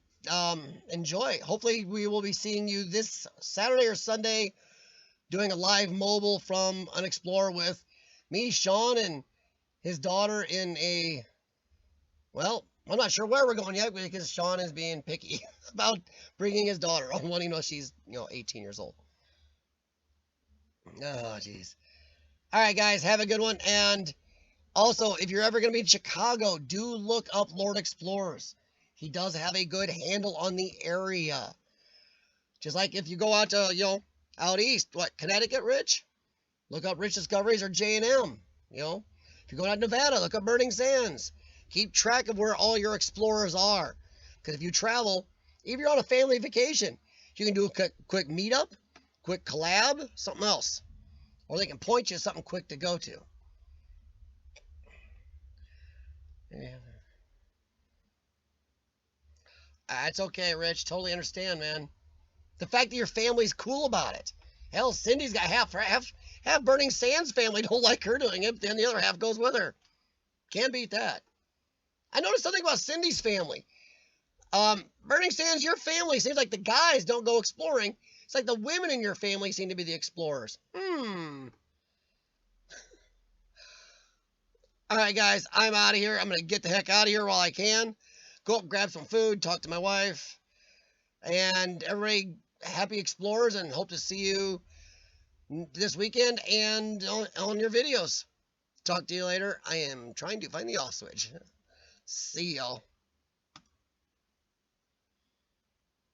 enjoy. Hopefully, we will be seeing you this Saturday or Sunday doing a live mobile from an Explorer with me, Shawn, and his daughter in a, well, I'm not sure where we're going yet because Shawn is being picky about bringing his daughter on when he knows she's, 18 years old. Oh, jeez. All right, guys, have a good one. And also, if you're ever going to be in Chicago, do look up Lord Explorers. He does have a good handle on the area. Just like if you go out to, out east, Connecticut, Rich? Look up Rich Discoveries or J&M, If you go out to Nevada, look up Burning Sands. Keep track of where all your explorers are. Because if you travel, if you're on a family vacation, you can do a quick meetup, quick collab, something else. Or they can point you to something quick to go to. Yeah. That's okay, Rich. Totally understand, man. The fact that your family's cool about it. Hell, Cindy's got half Burning Sands family don't like her doing it, but then the other half goes with her. Can't beat that. I noticed something about Cindy's family. Burning Sands, your family seems like the guys don't go exploring. It's like the women in your family seem to be the explorers. All right, guys, I'm out of here. I'm going to get the heck out of here while I can. Go up, grab some food, talk to my wife. And everybody, happy explorers, and hope to see you this weekend and on your videos. Talk to you later. I am trying to find the off switch. See y'all.